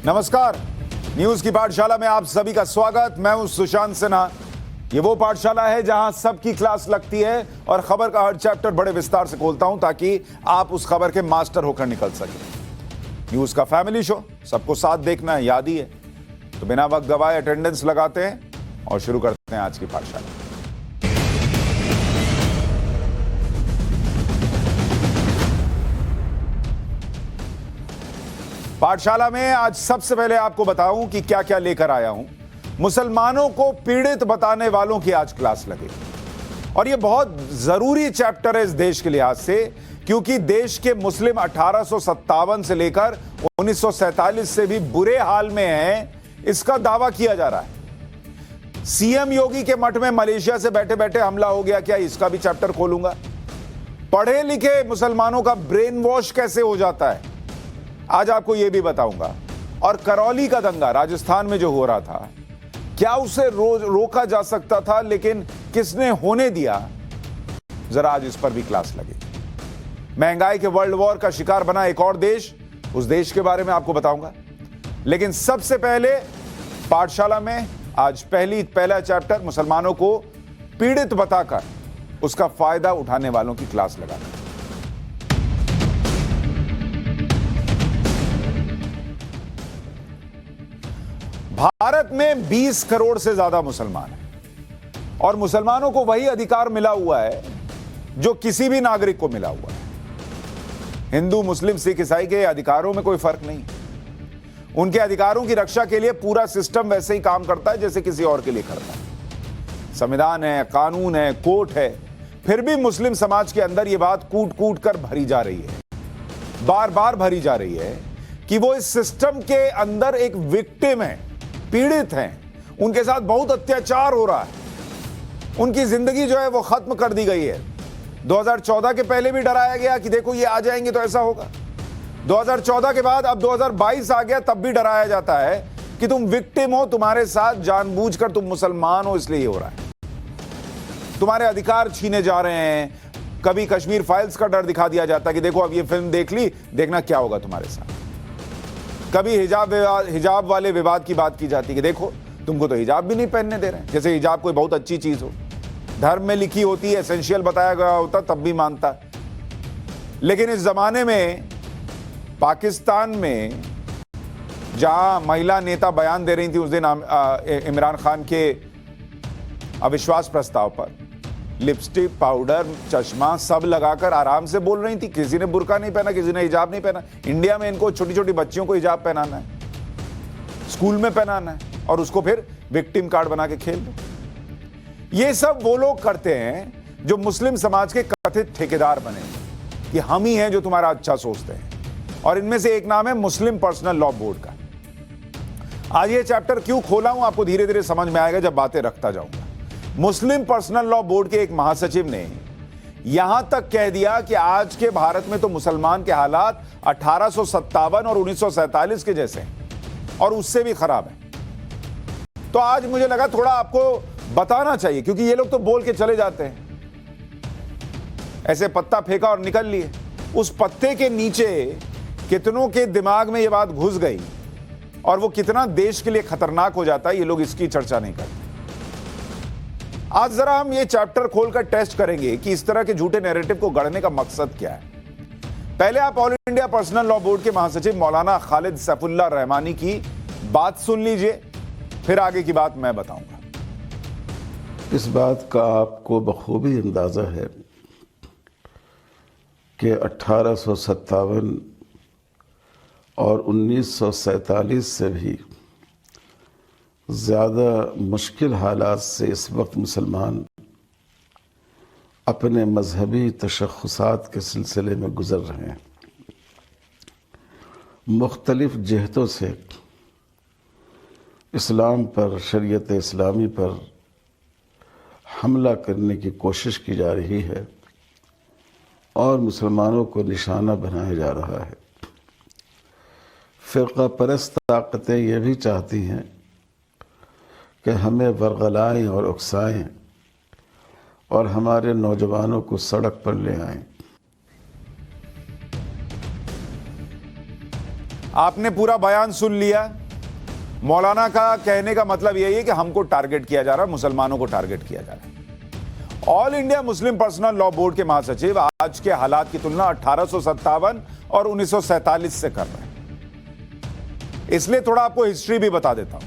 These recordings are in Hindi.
नमस्कार, न्यूज की पाठशाला में आप सभी का स्वागत। मैं हूं सुशांत सिन्हा। ये वो पाठशाला है जहां सबकी क्लास लगती है और खबर का हर चैप्टर बड़े विस्तार से खोलता हूं ताकि आप उस खबर के मास्टर होकर निकल सकें। न्यूज का फैमिली शो, सबको साथ देखना है, याद ही है। तो बिना वक्त गवाए अटेंडेंस लगाते हैं और शुरू करते हैं आज की पाठशाला। पाठशाला में आज सबसे पहले आपको बताऊं कि क्या क्या लेकर आया हूं। मुसलमानों को पीड़ित बताने वालों की आज क्लास लगेगी और यह बहुत जरूरी चैप्टर है इस देश के लिहाज से, क्योंकि देश के मुस्लिम 1857 से लेकर 1947 से भी बुरे हाल में हैं, इसका दावा किया जा रहा है। सीएम योगी के मठ में मलेशिया से बैठे बैठे हमला हो गया, क्या इसका भी चैप्टर खोलूंगा। पढ़े लिखे मुसलमानों का ब्रेन वॉश कैसे हो जाता है, आज आपको यह भी बताऊंगा। और करौली का दंगा राजस्थान में जो हो रहा था, क्या उसे रोका जा सकता था, लेकिन किसने होने दिया, जरा आज इस पर भी क्लास लगेगी। महंगाई के वर्ल्ड वॉर का शिकार बना एक और देश, उस देश के बारे में आपको बताऊंगा। लेकिन सबसे पहले पाठशाला में आज पहला चैप्टर मुसलमानों को पीड़ित बताकर उसका फायदा उठाने वालों की क्लास लगाना। भारत में 20 करोड़ से ज्यादा मुसलमान हैं और मुसलमानों को वही अधिकार मिला हुआ है जो किसी भी नागरिक को मिला हुआ है। हिंदू, मुस्लिम, सिख, ईसाई के अधिकारों में कोई फर्क नहीं। उनके अधिकारों की रक्षा के लिए पूरा सिस्टम वैसे ही काम करता है जैसे किसी और के लिए करता है। संविधान है, कानून है, कोर्ट है। फिर भी मुस्लिम समाज के अंदर यह बात कूट कूट कर भरी जा रही है, बार बार भरी जा रही है कि वो इस सिस्टम के अंदर एक विक्टिम है, पीड़ित हैं, उनके साथ बहुत अत्याचार हो रहा है, उनकी जिंदगी जो है वो खत्म कर दी गई है। 2014 के पहले भी डराया गया कि देखो ये आ जाएंगे तो ऐसा होगा। 2014 के बाद अब 2022 आ गया, तब भी डराया जाता है कि तुम विक्टिम हो, तुम्हारे साथ जानबूझकर तुम मुसलमान हो इसलिए हो रहा है, तुम्हारे अधिकार छीने जा रहे हैं। कभी कश्मीर फाइल्स का डर दिखा दिया जाता है कि देखो अब ये फिल्म देख ली, देखना क्या होगा तुम्हारे साथ। कभी हिजाब वाले विवाद की बात की जाती है कि देखो तुमको तो हिजाब भी नहीं पहनने दे रहे हैं, जैसे हिजाब कोई बहुत अच्छी चीज हो। धर्म में लिखी होती है, एसेंशियल बताया गया होता, तब भी मानता। लेकिन इस जमाने में पाकिस्तान में जहां महिला नेता बयान दे रही थी उस दिन इमरान खान के अविश्वास प्रस्ताव पर, लिपस्टिक, पाउडर, चश्मा सब लगाकर आराम से बोल रही थी। किसी ने बुर्का नहीं पहना, किसी ने हिजाब नहीं पहना। इंडिया में इनको छोटी छोटी बच्चियों को हिजाब पहनाना है, स्कूल में पहनाना है और उसको फिर विक्टिम कार्ड बना के खेल दो। ये सब वो लोग करते हैं जो मुस्लिम समाज के कथित ठेकेदार बने कि हम ही हैं जो तुम्हारा अच्छा सोचते हैं। और इनमें से एक नाम है मुस्लिम पर्सनल लॉ बोर्ड का। आज ये चैप्टर क्यों खोला हूं, आपको धीरे धीरे समझ में आएगा जब बातें रखता जाऊंगा। मुस्लिम पर्सनल लॉ बोर्ड के एक महासचिव ने यहां तक कह दिया कि आज के भारत में तो मुसलमान के हालात 1857 और 1947 के जैसे हैं और उससे भी खराब है। तो आज मुझे लगा थोड़ा आपको बताना चाहिए, क्योंकि ये लोग तो बोल के चले जाते हैं, ऐसे पत्ता फेंका और निकल लिए। उस पत्ते के नीचे कितनों के दिमाग में ये बात घुस गई और वो कितना देश के लिए खतरनाक हो जाता है, ये लोग इसकी चर्चा नहीं करते। आज जरा हम ये चैप्टर खोलकर टेस्ट करेंगे कि इस तरह के झूठे नैरेटिव को गढ़ने का मकसद क्या है। पहले आप all India personal law board के महासचिव मौलाना खालिद सैफुल्लाह रहमानी की बात सुन लीजिए, फिर आगे की बात मैं बताऊंगा। इस बात का आपको बखूबी अंदाजा है कि 1857 और 1947 से भी ज़्यादा मुश्किल हालात से इस वक्त मुसलमान अपने मजहबी तशख़्ख़ुसात के सिलसिले में गुज़र रहे हैं। मुख्तलिफ़ जहतों से इस्लाम पर, शरीयत इस्लामी पर हमला करने की कोशिश की जा रही है और मुसलमानों को निशाना बनाया जा रहा है। फ़िरक़ा परस्त ताकतें ये भी चाहती हैं कि हमें वरगलाएं और उकसाएं और हमारे नौजवानों को सड़क पर ले आएं। आपने पूरा बयान सुन लिया। मौलाना का कहने का मतलब यही है कि हमको टारगेट किया जा रहा है, मुसलमानों को टारगेट किया जा रहा है। All India Muslim personal law board के महासचिव आज के हालात की तुलना 1857 और 1947 से कर रहे हैं। इसलिए थोड़ा आपको हिस्ट्री भी बता देता हूं।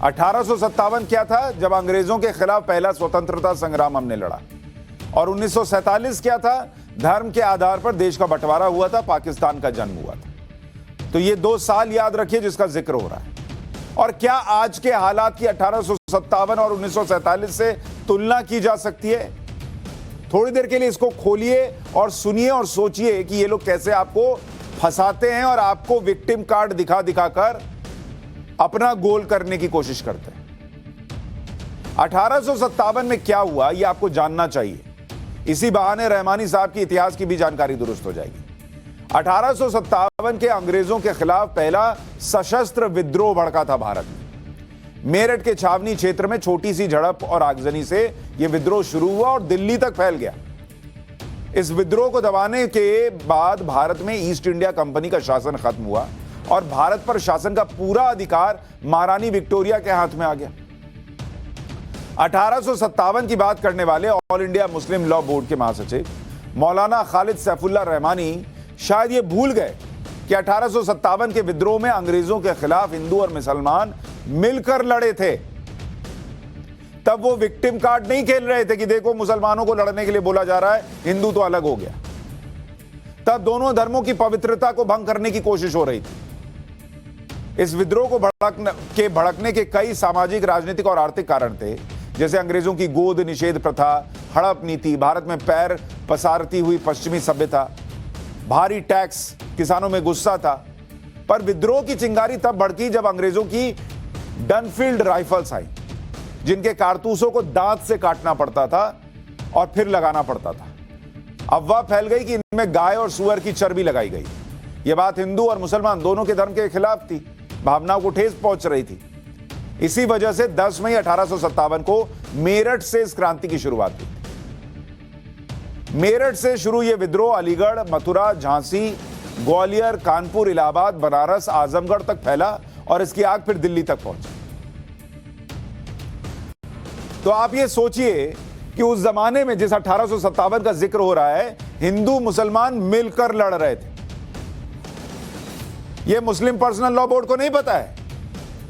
1857 क्या था? जब अंग्रेजों के खिलाफ पहला स्वतंत्रता संग्राम हमने लड़ा। और 1947 क्या था? धर्म के आधार पर देश का बंटवारा हुआ था, पाकिस्तान का जन्म हुआ था। तो ये 2 साल याद रखिए जिसका जिक्र हो रहा है। और क्या आज के हालात की 1857 और 1947 से तुलना की जा सकती है? थोड़ी देर के लिए इसको खोलिए और सुनिए और सोचिए कि ये लोग कैसे आपको फंसाते हैं और आपको विक्टिम कार्ड दिखा दिखाकर अपना गोल करने की कोशिश करते हैं। 1857 में क्या हुआ यह आपको जानना चाहिए। इसी बहाने रहमानी साहब की इतिहास की भी जानकारी दुरुस्त हो जाएगी। 1857 के अंग्रेजों के खिलाफ पहला सशस्त्र विद्रोह भड़का था भारत में। मेरठ के छावनी क्षेत्र में छोटी सी झड़प और आगजनी से यह विद्रोह शुरू हुआ और दिल्ली तक फैल गया। इस विद्रोह को दबाने के बाद भारत में ईस्ट इंडिया कंपनी का शासन खत्म हुआ और भारत पर शासन का पूरा अधिकार महारानी विक्टोरिया के हाथ में आ गया। 1857 की बात करने वाले all India Muslim law board के महासचिव मौलाना खालिद सैफुल्लाह रहमानी शायद ये भूल गए कि 1857 के विद्रोह में अंग्रेजों के खिलाफ हिंदू और मुसलमान मिलकर लड़े थे। तब वो विक्टिम कार्ड नहीं खेल रहे थे कि देखो मुसलमानों को लड़ने के लिए बोला जा रहा है, हिंदू तो अलग हो गया। तब दोनों धर्मों की पवित्रता को भंग करने की कोशिश हो रही थी। इस विद्रोह को भड़कने के कई सामाजिक, राजनीतिक और आर्थिक कारण थे, जैसे अंग्रेजों की गोद निषेध प्रथा, हड़प नीति, भारत में पैर पसारती हुई पश्चिमी सभ्यता, भारी टैक्स, किसानों में गुस्सा था। पर विद्रोह की चिंगारी तब भड़की जब अंग्रेजों की डनफील्ड राइफल्स आई, जिनके कारतूसों को दांत से काटना पड़ता था और फिर लगाना पड़ता था। अफवाह फैल गई कि इनमें गाय और सूअर की चर्बी लगाई गई। यह बात हिंदू और मुसलमान दोनों के धर्म के खिलाफ थी, भावनाओं को ठेस पहुंच रही थी। इसी वजह से 10 मई 1857 को मेरठ से इस क्रांति की शुरुआत हुई। मेरठ से शुरू यह विद्रोह अलीगढ़, मथुरा, झांसी, ग्वालियर, कानपुर, इलाहाबाद, बनारस, आजमगढ़ तक फैला और इसकी आग फिर दिल्ली तक पहुंची। तो आप ये सोचिए कि उस जमाने में जिस 1857 का जिक्र हो रहा है, हिंदू मुसलमान मिलकर लड़ रहे थे। यह मुस्लिम पर्सनल लॉ बोर्ड को नहीं पता है,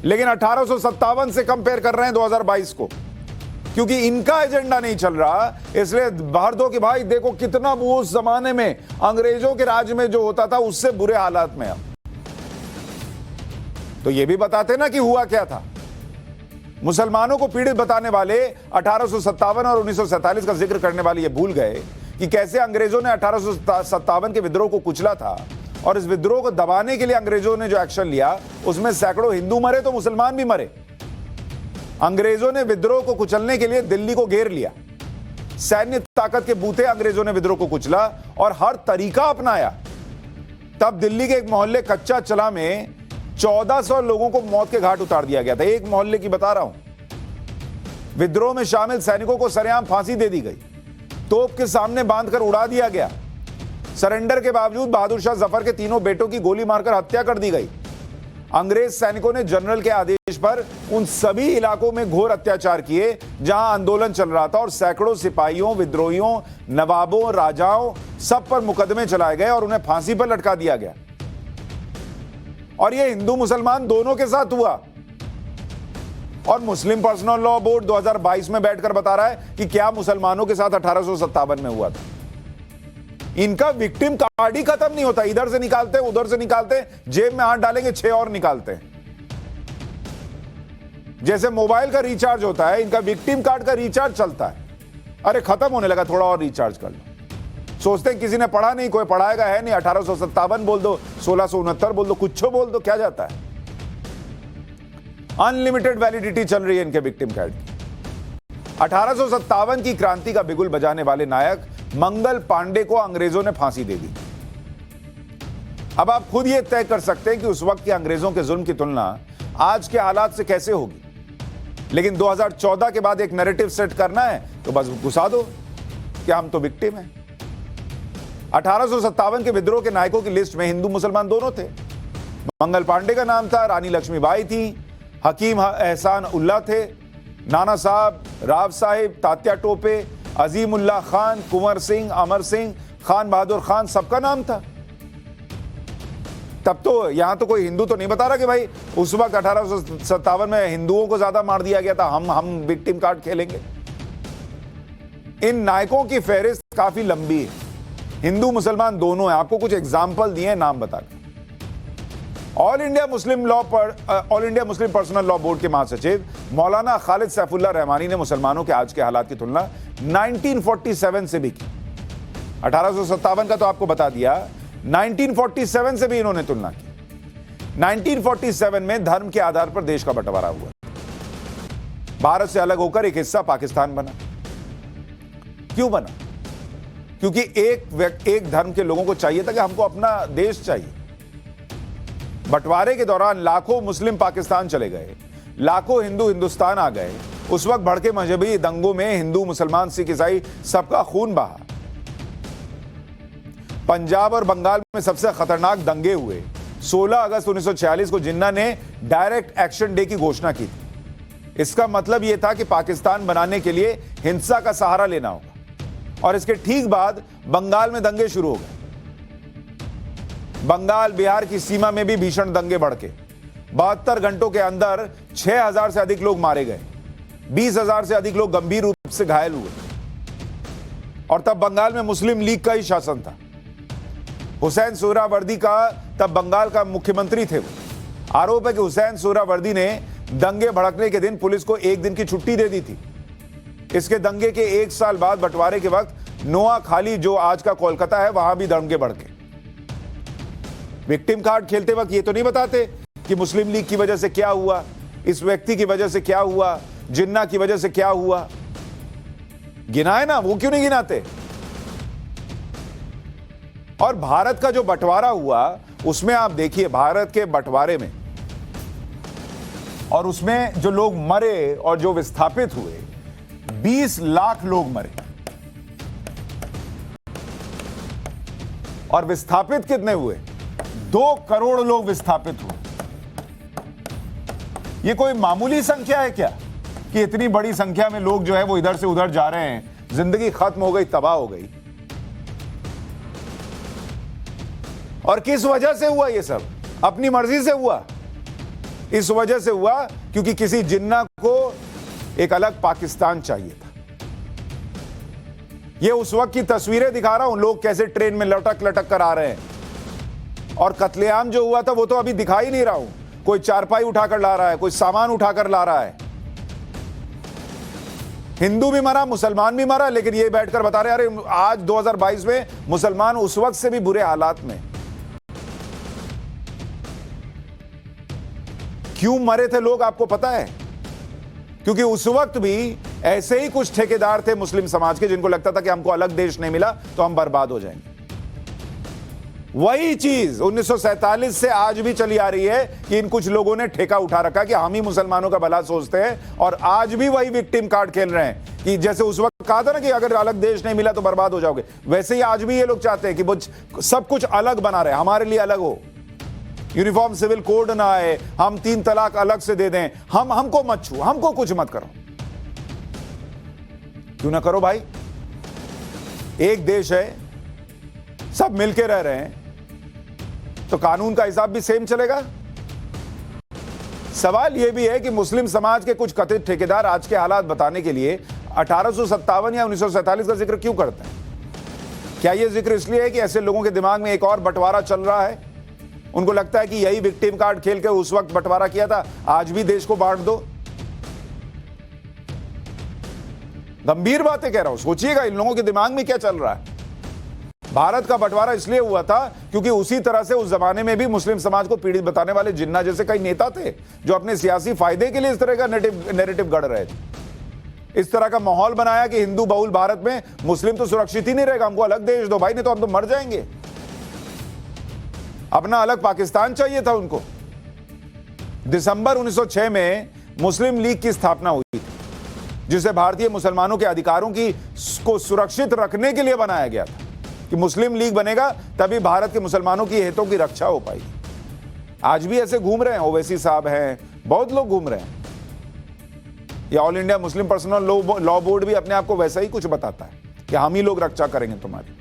लेकिन 1857 से कंपेयर कर रहे हैं 2022 को, क्योंकि इनका एजेंडा नहीं चल रहा। इसलिए बाहर दो कि भाई देखो कितना वो उस जमाने में अंग्रेजों के राज में जो होता था उससे बुरे हालात में अब। तो ये भी बताते ना कि हुआ क्या था। मुसलमानों को पीड़ित बताने वाले 1857 और 1947 का जिक्र करने वाले ये भूल गए कि कैसे अंग्रेजों ने 1857 के विद्रोह को कुचला था। और इस विद्रोह को दबाने के लिए अंग्रेजों ने जो एक्शन लिया उसमें सैकड़ों हिंदू मरे तो मुसलमान भी मरे। अंग्रेजों ने विद्रोह को कुचलने के लिए दिल्ली को घेर लिया। सैन्य ताकत के बूते अंग्रेजों ने विद्रोह को कुचला और हर तरीका अपनाया। तब दिल्ली के एक मोहल्ले कच्चा चला में 1400 लोगों को मौत के घाट उतार दिया गया था। एक मोहल्ले की बता रहा हूं। विद्रोह में शामिल सैनिकों को सरेआम फांसी दे दी गई, तोप के सामने बांधकर उड़ा दिया गया। सरेंडर के बावजूद बहादुर शाह जफर के तीनों बेटों की गोली मारकर हत्या कर दी गई। अंग्रेज सैनिकों ने जनरल के आदेश पर उन सभी इलाकों में घोर अत्याचार किए जहां आंदोलन चल रहा था और सैकड़ों सिपाहियों, विद्रोहियों, नवाबों, राजाओं सब पर मुकदमे चलाए गए और उन्हें फांसी पर लटका दिया गया। और यह हिंदू मुसलमान दोनों के साथ हुआ। और मुस्लिम पर्सनल लॉ बोर्ड 2022 में बैठकर बता रहा है कि क्या मुसलमानों के साथ 1857 में हुआ था। इनका विक्टिम कार्ड ही खत्म नहीं होता। इधर से निकालते हैं, उधर से निकालते हैं, जेब में हाथ डालेंगे 6 और निकालते हैं। जैसे मोबाइल का रिचार्ज होता है, इनका विक्टिम कार्ड का रिचार्ज चलता है। अरे खत्म होने लगा, थोड़ा और रिचार्ज कर लो। सोचते हैं किसी ने पढ़ा नहीं, कोई पढ़ाएगा है नहीं। 1857 बोल दो, 1669 बोल दो, कुछ बोल दो, क्या जाता है। अनलिमिटेड वैलिडिटी चल रही है इनके विक्टिम कार्ड की। 1857 की क्रांति का बिगुल बजाने वाले नायक मंगल पांडे को अंग्रेजों ने फांसी दे दी। अब आप खुद ये तय कर सकते हैं कि उस वक्त के अंग्रेजों के जुल्म की तुलना आज के हालात से कैसे होगी। लेकिन 2014 के बाद एक नैरेटिव सेट करना है तो बस घुसा दो कि हम तो विक्टिम हैं। 1857 के विद्रोह के नायकों की लिस्ट में हिंदू मुसलमान दोनों थे। मंगल पांडे का नाम था, रानी लक्ष्मीबाई थी, हकीम एहसान उल्लाह थे, नाना साहब, राव साहिब, तात्या टोपे, अजीमुल्लाह खान, कुंवर सिंह, अमर सिंह, खान बहादुर खान, सबका नाम था। तब तो यहां तो कोई हिंदू तो नहीं बता रहा कि भाई उस वक्त 1857 में हिंदुओं को ज्यादा मार दिया गया था, हम विक्टिम कार्ड खेलेंगे। इन नायकों की फहरिस्त काफी लंबी है, हिंदू मुसलमान दोनों है। आपको कुछ एग्जाम्पल दिए, नाम बताकर। All India Muslim personal law board के महासचिव मौलाना खालिद सैफुल्लाह रहमानी ने मुसलमानों के आज के हालात की तुलना 1947 से भी की। 1857 का तो आपको बता दिया, 1947 से भी इन्होंने तुलना की। 1947 में धर्म के आधार पर देश का बंटवारा हुआ, भारत से अलग होकर एक हिस्सा पाकिस्तान बना। क्यों बना? क्योंकि एक धर्म के लोगों को चाहिए था कि हमको अपना देश चाहिए। बंटवारे के दौरान लाखों मुस्लिम पाकिस्तान चले गए, लाखों हिंदू हिंदुस्तान आ गए। उस वक्त भड़के मजहबी दंगों में हिंदू, मुसलमान, सिख, ईसाई सबका खून बहा। पंजाब और बंगाल में सबसे खतरनाक दंगे हुए। 16 अगस्त 1946 को जिन्ना ने डायरेक्ट एक्शन डे की घोषणा की थी। इसका मतलब यह था कि पाकिस्तान बनाने के लिए हिंसा का सहारा लेना होगा। और इसके ठीक बाद बंगाल में दंगे शुरू हो गए। बंगाल बिहार की सीमा में भी भीषण दंगे भड़के। 72 घंटों के अंदर 6000 से अधिक लोग मारे गए, 20,000 से अधिक लोग गंभीर रूप से घायल हुए। और तब बंगाल में मुस्लिम लीग का ही शासन था। हुसैन सोहरावर्दी का तब बंगाल का मुख्यमंत्री थे। वो आरोप है कि हुसैन सोहरावर्दी ने दंगे भड़कने के दिन पुलिस को एक दिन की छुट्टी दे दी थी। इसके दंगे के एक साल बाद बंटवारे के वक्त नोआखाली, जो आज का कोलकाता है, वहां भी दंगे भड़के। विक्टिम कार्ड खेलते वक्त ये तो नहीं बताते कि मुस्लिम लीग की वजह से क्या हुआ, इस व्यक्ति की वजह से क्या हुआ, जिन्ना की वजह से क्या हुआ। गिनाए ना, वो क्यों नहीं गिनाते? और भारत का जो बंटवारा हुआ, उसमें आप देखिए, भारत के बंटवारे में और उसमें जो लोग मरे और जो विस्थापित हुए, 20 लाख लोग मरे। और विस्थापित कितने हुए? 2 करोड़ लोग विस्थापित हुए। यह कोई मामूली संख्या है क्या कि इतनी बड़ी संख्या में लोग जो है वो इधर से उधर जा रहे हैं? जिंदगी खत्म हो गई, तबाह हो गई। और किस वजह से हुआ ये सब? अपनी मर्जी से हुआ। इस वजह से हुआ क्योंकि किसी जिन्ना को एक अलग पाकिस्तान चाहिए था। ये उस वक्त की तस्वीरें दिखा रहा हूं, लोग कैसे ट्रेन में लटक लटक कर आ रहे हैं। और कत्लेआम जो हुआ था वो तो अभी दिखा ही नहीं रहा हूं। कोई चारपाई उठाकर ला रहा है, कोई सामान उठाकर ला रहा है। हिंदू भी मरा, मुसलमान भी मरा, लेकिन ये बैठकर बता रहे अरे आज 2022 में मुसलमान उस वक्त से भी बुरे हालात में। क्यों मरे थे लोग आपको पता है? क्योंकि उस वक्त भी ऐसे ही कुछ ठेकेदार थे मुस्लिम समाज के, जिनको लगता था कि हमको अलग देश नहीं मिला तो हम बर्बाद हो जाएंगे। वही चीज 1947 से आज भी चली आ रही है कि इन कुछ लोगों ने ठेका उठा रखा कि हम ही मुसलमानों का भला सोचते हैं। और आज भी वही विक्टिम कार्ड खेल रहे हैं कि जैसे उस वक्त कहा था ना कि अगर अलग देश नहीं मिला तो बर्बाद हो जाओगे, वैसे ही आज भी ये लोग चाहते हैं कि वो सब कुछ अलग बना रहे, हमारे लिए अलग हो, यूनिफॉर्म सिविल कोड ना आए, हम 3 तलाक अलग से दे दें, हमको मत छू, हमको कुछ मत करो। क्यों ना करो भाई? एक देश है, सब मिलके रह रहे हैं, तो कानून का हिसाब भी सेम चलेगा। सवाल यह भी है कि मुस्लिम समाज के कुछ कथित ठेकेदार आज के हालात बताने के लिए 1857 या 1947 का जिक्र क्यों करते हैं? क्या यह जिक्र इसलिए है कि ऐसे लोगों के दिमाग में एक और बंटवारा चल रहा है? उनको लगता है कि यही विक्टिम कार्ड खेल के उस वक्त बंटवारा किया था, आज भी देश को बांट दो। गंभीर बातें कह रहा हूं, सोचिएगा इन लोगों के दिमाग में क्या चल रहा है। भारत का बंटवारा इसलिए हुआ था क्योंकि उसी तरह से उस जमाने में भी मुस्लिम समाज को पीड़ित बताने वाले जिन्ना जैसे कई नेता थे जो अपने सियासी फायदे के लिए इस तरह का नैरेटिव गढ़ रहे थे। इस तरह का माहौल बनाया कि हिंदू बहुल भारत में मुस्लिम तो सुरक्षित ही नहीं रहेगा, हमको अलग देश दो भाई, नहीं तो हम तो मर जाएंगे। अपना अलग पाकिस्तान चाहिए था उनको। दिसंबर 1906 में मुस्लिम लीग की स्थापना हुई थी, जिसे भारतीय मुसलमानों के अधिकारों को सुरक्षित रखने के लिए बनाया गया था कि मुस्लिम लीग बनेगा तभी भारत के मुसलमानों की हितों की रक्षा हो पाएगी। आज भी ऐसे घूम रहे हैं, ओवैसी साहब हैं, बहुत लोग घूम रहे हैं। ये all India Muslim personal law board भी अपने आप को वैसा ही कुछ बताता है कि हम ही लोग रक्षा करेंगे तुम्हारी।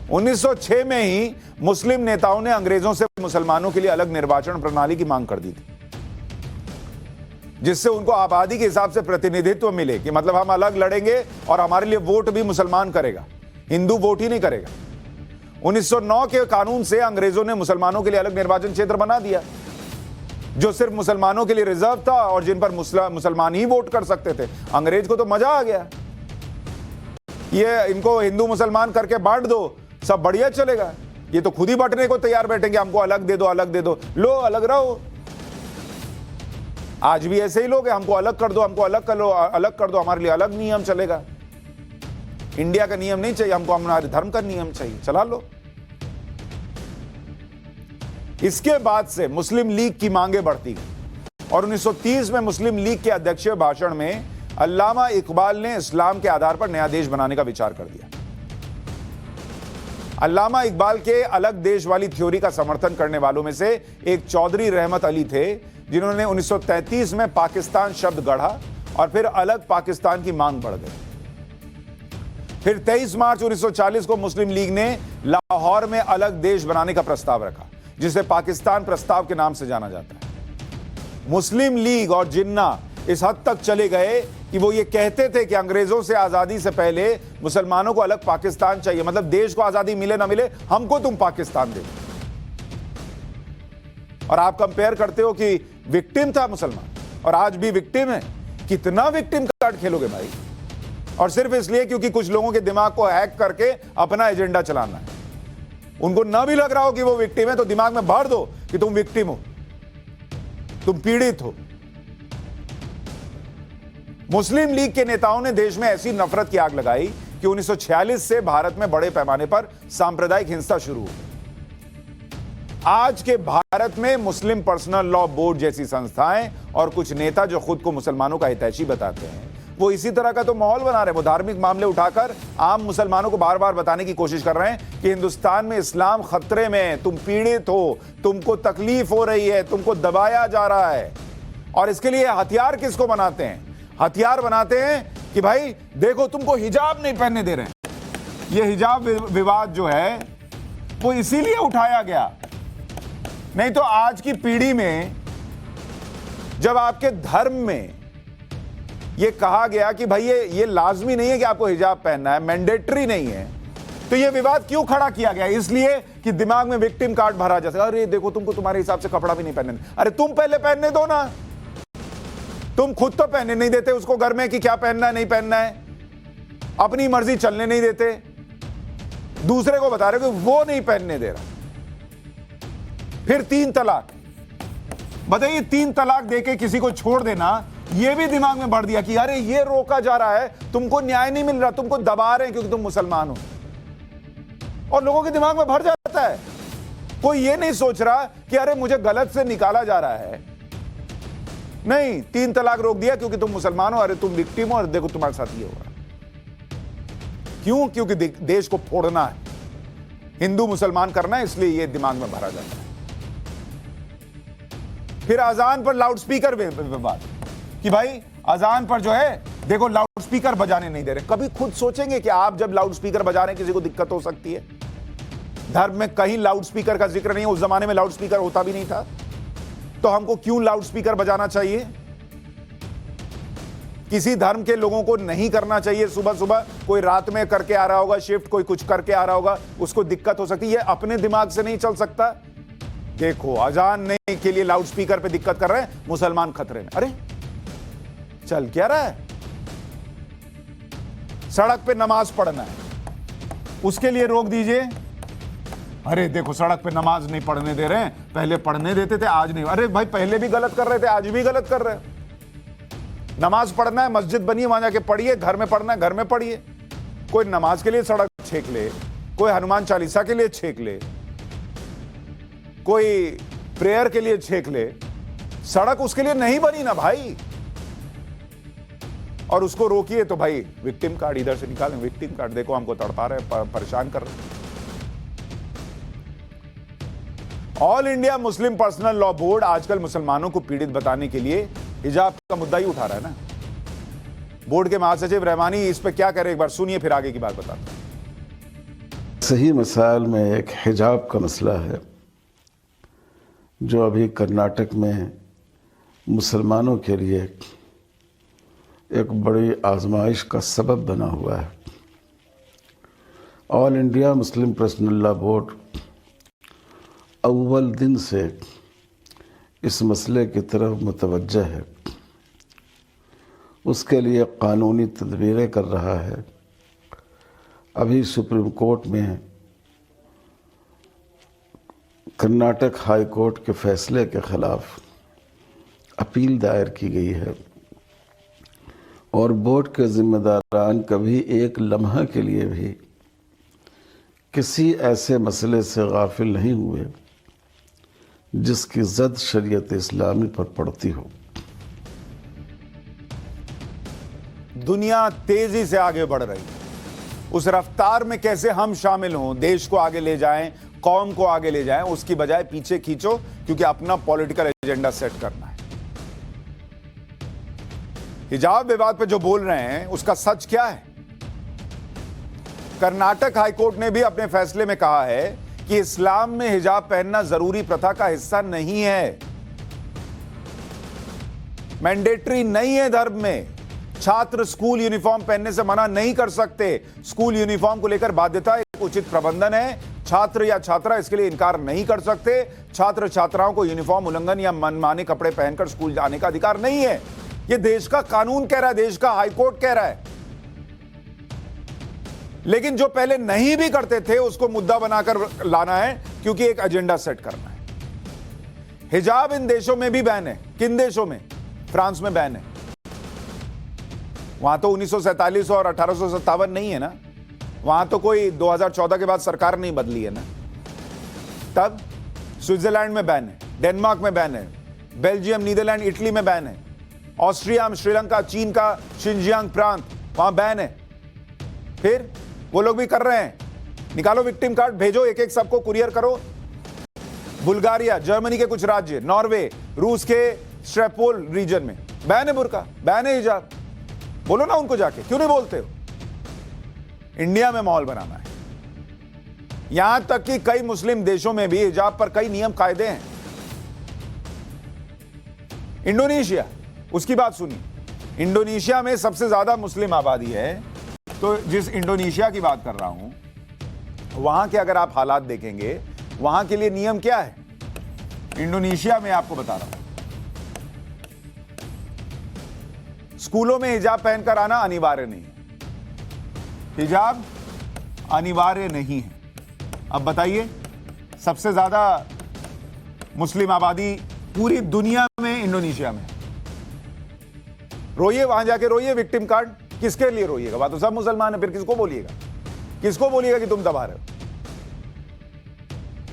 1906 में ही मुस्लिम नेताओं ने अंग्रेजों से मुसलमानों के लिए अलग निर्वाचन प्रणाली की मांग कर दी थी, जिससे उनको आबादी के हिसाब से प्रतिनिधित्व मिले कि मतलब हम अलग लड़ेंगे और हमारे लिए वोट भी मुसलमान करेगा, हिंदू वोट ही नहीं करेगा। 1909 के कानून से अंग्रेजों ने मुसलमानों के लिए अलग निर्वाचन क्षेत्र बना दिया, जो सिर्फ मुसलमानों के लिए रिजर्व था और जिन पर मुसलमान ही वोट कर सकते थे। अंग्रेज को तो मजा आ गया, ये इनको हिंदू मुसलमान करके बांट दो, सब बढ़िया चलेगा। ये तो खुद ही बंटने को तैयार बैठेंगे, हमको अलग दे दो, अलग दे दो, लो अलग रहो। आज भी ऐसे ही लोग हैं, हमको अलग कर दो, हमको अलग कर लो, अलग कर दो, हमारे लिए अलग नियम चलेगा। इंडिया का नियम नहीं चाहिए हमको, हमारे धर्म का नियम चाहिए, चला लो। इसके बाद से मुस्लिम लीग की मांगे बढ़ती गई और 1930 में मुस्लिम लीग के अध्यक्षीय भाषण में अल्लामा इकबाल ने इस्लाम के आधार पर नया देश बनाने का विचार कर दिया। अल्लामा इकबाल के अलग देश वाली थ्योरी का समर्थन करने वालों में से एक चौधरी रहमत अली थे, जिन्होंने 1933 में पाकिस्तान शब्द गढ़ा और फिर अलग पाकिस्तान की मांग बढ़ गई। फिर 23 मार्च 1940 को मुस्लिम लीग ने लाहौर में अलग देश बनाने का प्रस्ताव रखा, जिसे पाकिस्तान प्रस्ताव के नाम से जाना जाता है। मुस्लिम लीग और जिन्ना इस हद तक चले गए कि वो ये कहते थे कि अंग्रेजों से आजादी से पहले मुसलमानों को अलग पाकिस्तान चाहिए, मतलब देश को आजादी मिले ना मिले, हमको तुम पाकिस्तान दे। और आप कंपेयर करते हो कि विक्टिम था मुसलमान और आज भी विक्टिम है। कितना विक्टिम कार्ड खेलोगे भाई? और सिर्फ इसलिए क्योंकि कुछ लोगों के दिमाग को हैक करके अपना एजेंडा चलाना है। उनको ना भी लग रहा हो कि वो विक्टिम है तो दिमाग में भर दो कि तुम विक्टिम हो, तुम पीड़ित हो। मुस्लिम लीग के नेताओं ने देश में ऐसी नफरत की आग लगाई कि 1946 से भारत में बड़े पैमाने पर सांप्रदायिक हिंसा शुरू हो गई। आज के भारत में मुस्लिम पर्सनल लॉ बोर्ड जैसी संस्थाएं और कुछ नेता जो खुद को मुसलमानों का हितैषी बताते हैं, वो इसी तरह का तो माहौल बना रहे हैं। वो धार्मिक मामले उठाकर आम मुसलमानों को बार बार बताने की कोशिश कर रहे हैं कि हिंदुस्तान में इस्लाम खतरे में है, तुम पीड़ित हो, तुमको तकलीफ हो रही है, तुमको दबाया जा रहा है। और इसके लिए हथियार किसको बनाते हैं? हथियार बनाते हैं कि भाई देखो तुमको हिजाब नहीं पहनने दे रहे हैं। ये हिजाब विवाद जो है वो इसीलिए उठाया गया, नहीं तो आज की पीढ़ी में जब आपके धर्म में ये कहा गया कि भाई ये लाजमी नहीं है कि आपको हिजाब पहनना है, मैंडेटरी नहीं है, तो ये विवाद क्यों खड़ा किया गया? इसलिए कि दिमाग में विक्टिम कार्ड भरा जा सके। अरे देखो तुमको तुम्हारे हिसाब से कपड़ा भी नहीं पहनने, अरे तुम पहले पहनने दो ना। तुम खुद तो पहनने नहीं देते उसको घर में कि क्या पहनना है नहीं पहनना है, अपनी मर्जी चलने नहीं देते, दूसरे को बता रहे हो कि वो नहीं पहनने दे रहा। फिर 3 तलाक, बताइए 3 तलाक देके किसी को छोड़ देना, ये भी दिमाग में भर दिया कि अरे ये रोका जा रहा है, तुमको न्याय नहीं मिल रहा, तुमको दबा रहे हैं क्योंकि तुम मुसलमान हो। और लोगों के दिमाग में भर जाता है। कोई ये नहीं सोच रहा कि अरे मुझे गलत से निकाला जा रहा है, नहीं 3 तलाक रोक दिया क्योंकि तुम मुसलमान हो, अरे तुम विक्टिम हो और देखो तुम्हारे साथ ये होगा। क्यों? क्योंकि देश को फोड़ना है, हिंदू मुसलमान करना है, इसलिए ये दिमाग में भरा जाता है। फिर अजान पर लाउडस्पीकर विवाद कि भाई अजान पर जो है देखो लाउडस्पीकर बजाने नहीं दे रहे। कभी खुद सोचेंगे कि आप जब लाउडस्पीकर बजा रहे हैं किसी को दिक्कत हो सकती है? धर्म में कहीं लाउडस्पीकर का जिक्र नहीं है, उस जमाने में लाउडस्पीकर होता भी नहीं था, तो हमको क्यों लाउडस्पीकर बजाना चाहिए? किसी धर्म के लोगों को नहीं करना चाहिए। सुबह सुबह कोई रात में करके आ रहा होगा शिफ्ट, कोई कुछ करके आ रहा होगा, उसको दिक्कत हो सकती है। अपने दिमाग से नहीं चल सकता। देखो अजान नहीं के लिए लाउडस्पीकर पे दिक्कत कर रहे हैं, मुसलमान खतरे में। अरे चल क्या रहा है? सड़क पे नमाज पढ़ना है, उसके लिए रोक दीजिए। अरे देखो सड़क पे नमाज नहीं पढ़ने दे रहे हैं, पहले पढ़ने देते थे आज नहीं। अरे भाई पहले भी गलत कर रहे थे, आज भी गलत कर रहे हैं। नमाज पढ़ना है, मस्जिद बनी है वहां जाके पढ़िए, घर में पढ़ना है घर में पढ़िए। कोई नमाज के लिए सड़क छेक ले, कोई हनुमान चालीसा के लिए छेक ले, कोई प्रेयर के लिए छेक ले, सड़क उसके लिए नहीं बनी ना भाई। और उसको रोकिए तो भाई विक्टिम कार्ड इधर से निकालें, विक्टिम कार्ड देखो हमको तड़पा रहे, परेशान कर रहे। All India Muslim personal law board आजकल मुसलमानों को पीड़ित बताने के लिए हिजाब का मुद्दा ही उठा रहा है ना। बोर्ड के महासचिव रहमानी इस पे क्या कह रहे, एक बार सुनिए फिर आगे की बात बताते हैं। सही मसाइल में एक हिजाब का मसला है जो अभी कर्नाटक में मुसलमानों के लिए एक बड़ी आजमाइश का सबब बना हुआ है। All India Muslim personal law board अव्वल दिन से इस मसले की तरफ मुतवज्जह है, उसके लिए कानूनी तदबीरें कर रहा है। अभी सुप्रीम कोर्ट में कर्नाटक हाई कोर्ट के फैसले के ख़िलाफ़ अपील दायर की गई है और बोर्ड के ज़िम्मेदारान कभी एक लम्हा के लिए भी किसी ऐसे मसले से गाफिल नहीं हुए जिसकी ज़द शरीयत इस्लामी पर पड़ती हो। दुनिया तेजी से आगे बढ़ रही है, उस रफ्तार में कैसे हम शामिल हों, देश को आगे ले जाएं, कौम को आगे ले जाएं, उसकी बजाय पीछे खींचो क्योंकि अपना पॉलिटिकल एजेंडा सेट करना है। हिजाब विवाद पे जो बोल रहे हैं उसका सच क्या है? कर्नाटक हाईकोर्ट ने भी अपने फैसले में कहा है कि इस्लाम में हिजाब पहनना जरूरी प्रथा का हिस्सा नहीं है, मैंडेटरी नहीं है। धर्म में छात्र स्कूल यूनिफॉर्म पहनने से मना नहीं कर सकते। स्कूल यूनिफॉर्म को लेकर बाध्यता एक उचित प्रबंधन है। छात्र या छात्रा इसके लिए इनकार नहीं कर सकते। छात्र छात्राओं को यूनिफॉर्म उल्लंघन या मनमाने कपड़े पहनकर स्कूल जाने का अधिकार नहीं है। यह देश का कानून कह रहा है, देश का हाईकोर्ट कह रहा है। लेकिन जो पहले नहीं भी करते थे उसको मुद्दा बनाकर लाना है क्योंकि एक एजेंडा सेट करना है। हिजाब इन देशों में भी बैन है। किन देशों में? फ्रांस में बैन है। वहां तो 1947 और 1857 नहीं है ना, वहां तो कोई 2014 के बाद सरकार नहीं बदली है ना। तब स्विट्जरलैंड में बैन है, डेनमार्क में बैन है, बेल्जियम, नीदरलैंड, इटली में बैन है, ऑस्ट्रिया, श्रीलंका, चीन का शिनजियांग प्रांत वहां बैन है। फिर वो लोग भी कर रहे हैं। निकालो विक्टिम कार्ड, भेजो एक एक सबको कुरियर करो। बुल्गारिया, जर्मनी के कुछ राज्य, नॉर्वे, रूस के स्ट्रेपोल रीजन में बैन है बुर्का, बैन है हिजाब। बोलो ना उनको जाके, क्यों नहीं बोलते हो? इंडिया में माहौल बनाना है। यहां तक कि कई मुस्लिम देशों में भी हिजाब पर कई नियम कायदे हैं। इंडोनेशिया, उसकी बात सुनिए। इंडोनेशिया में सबसे ज्यादा मुस्लिम आबादी है, तो जिस इंडोनेशिया की बात कर रहा हूं वहां के अगर आप हालात देखेंगे, वहां के लिए नियम क्या है। इंडोनेशिया में आपको बता रहा हूं, स्कूलों में हिजाब पहनकर आना अनिवार्य नहीं है। हिजाब अनिवार्य नहीं है। अब बताइए, सबसे ज्यादा मुस्लिम आबादी पूरी दुनिया में इंडोनेशिया में। रोइए, वहां जाके रोइए। विक्टिम कार्ड किसके लिए रोइएगा? बात तो सब मुसलमान है, फिर किसको बोलिएगा? किसको बोलिएगा कि तुम दबा रहे हो?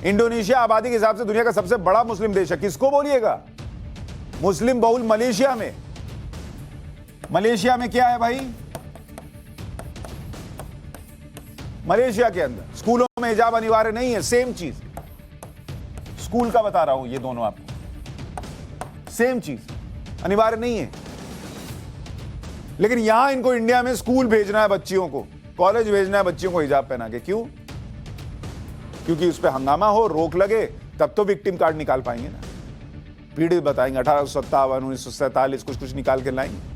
इंडोनेशिया आबादी के हिसाब से दुनिया का सबसे बड़ा मुस्लिम देश है, किसको बोलिएगा? मुस्लिम बहुल मलेशिया में। मलेशिया में क्या है भाई? मलेशिया के अंदर स्कूलों में हिजाब अनिवार्य नहीं है। सेम चीज स्कूल का बता रहा हूं, ये दोनों आपको सेम चीज अनिवार्य नहीं है। लेकिन यहां इनको इंडिया में स्कूल भेजना है बच्चियों को, कॉलेज भेजना है बच्चियों को हिजाब पहना के। क्यों? क्योंकि उस पर हंगामा हो, रोक लगे, तब तो विक्टिम कार्ड निकाल पाएंगे ना। पीड़ित बताएंगे 1857, 1947 कुछ कुछ निकाल के लाएंगे।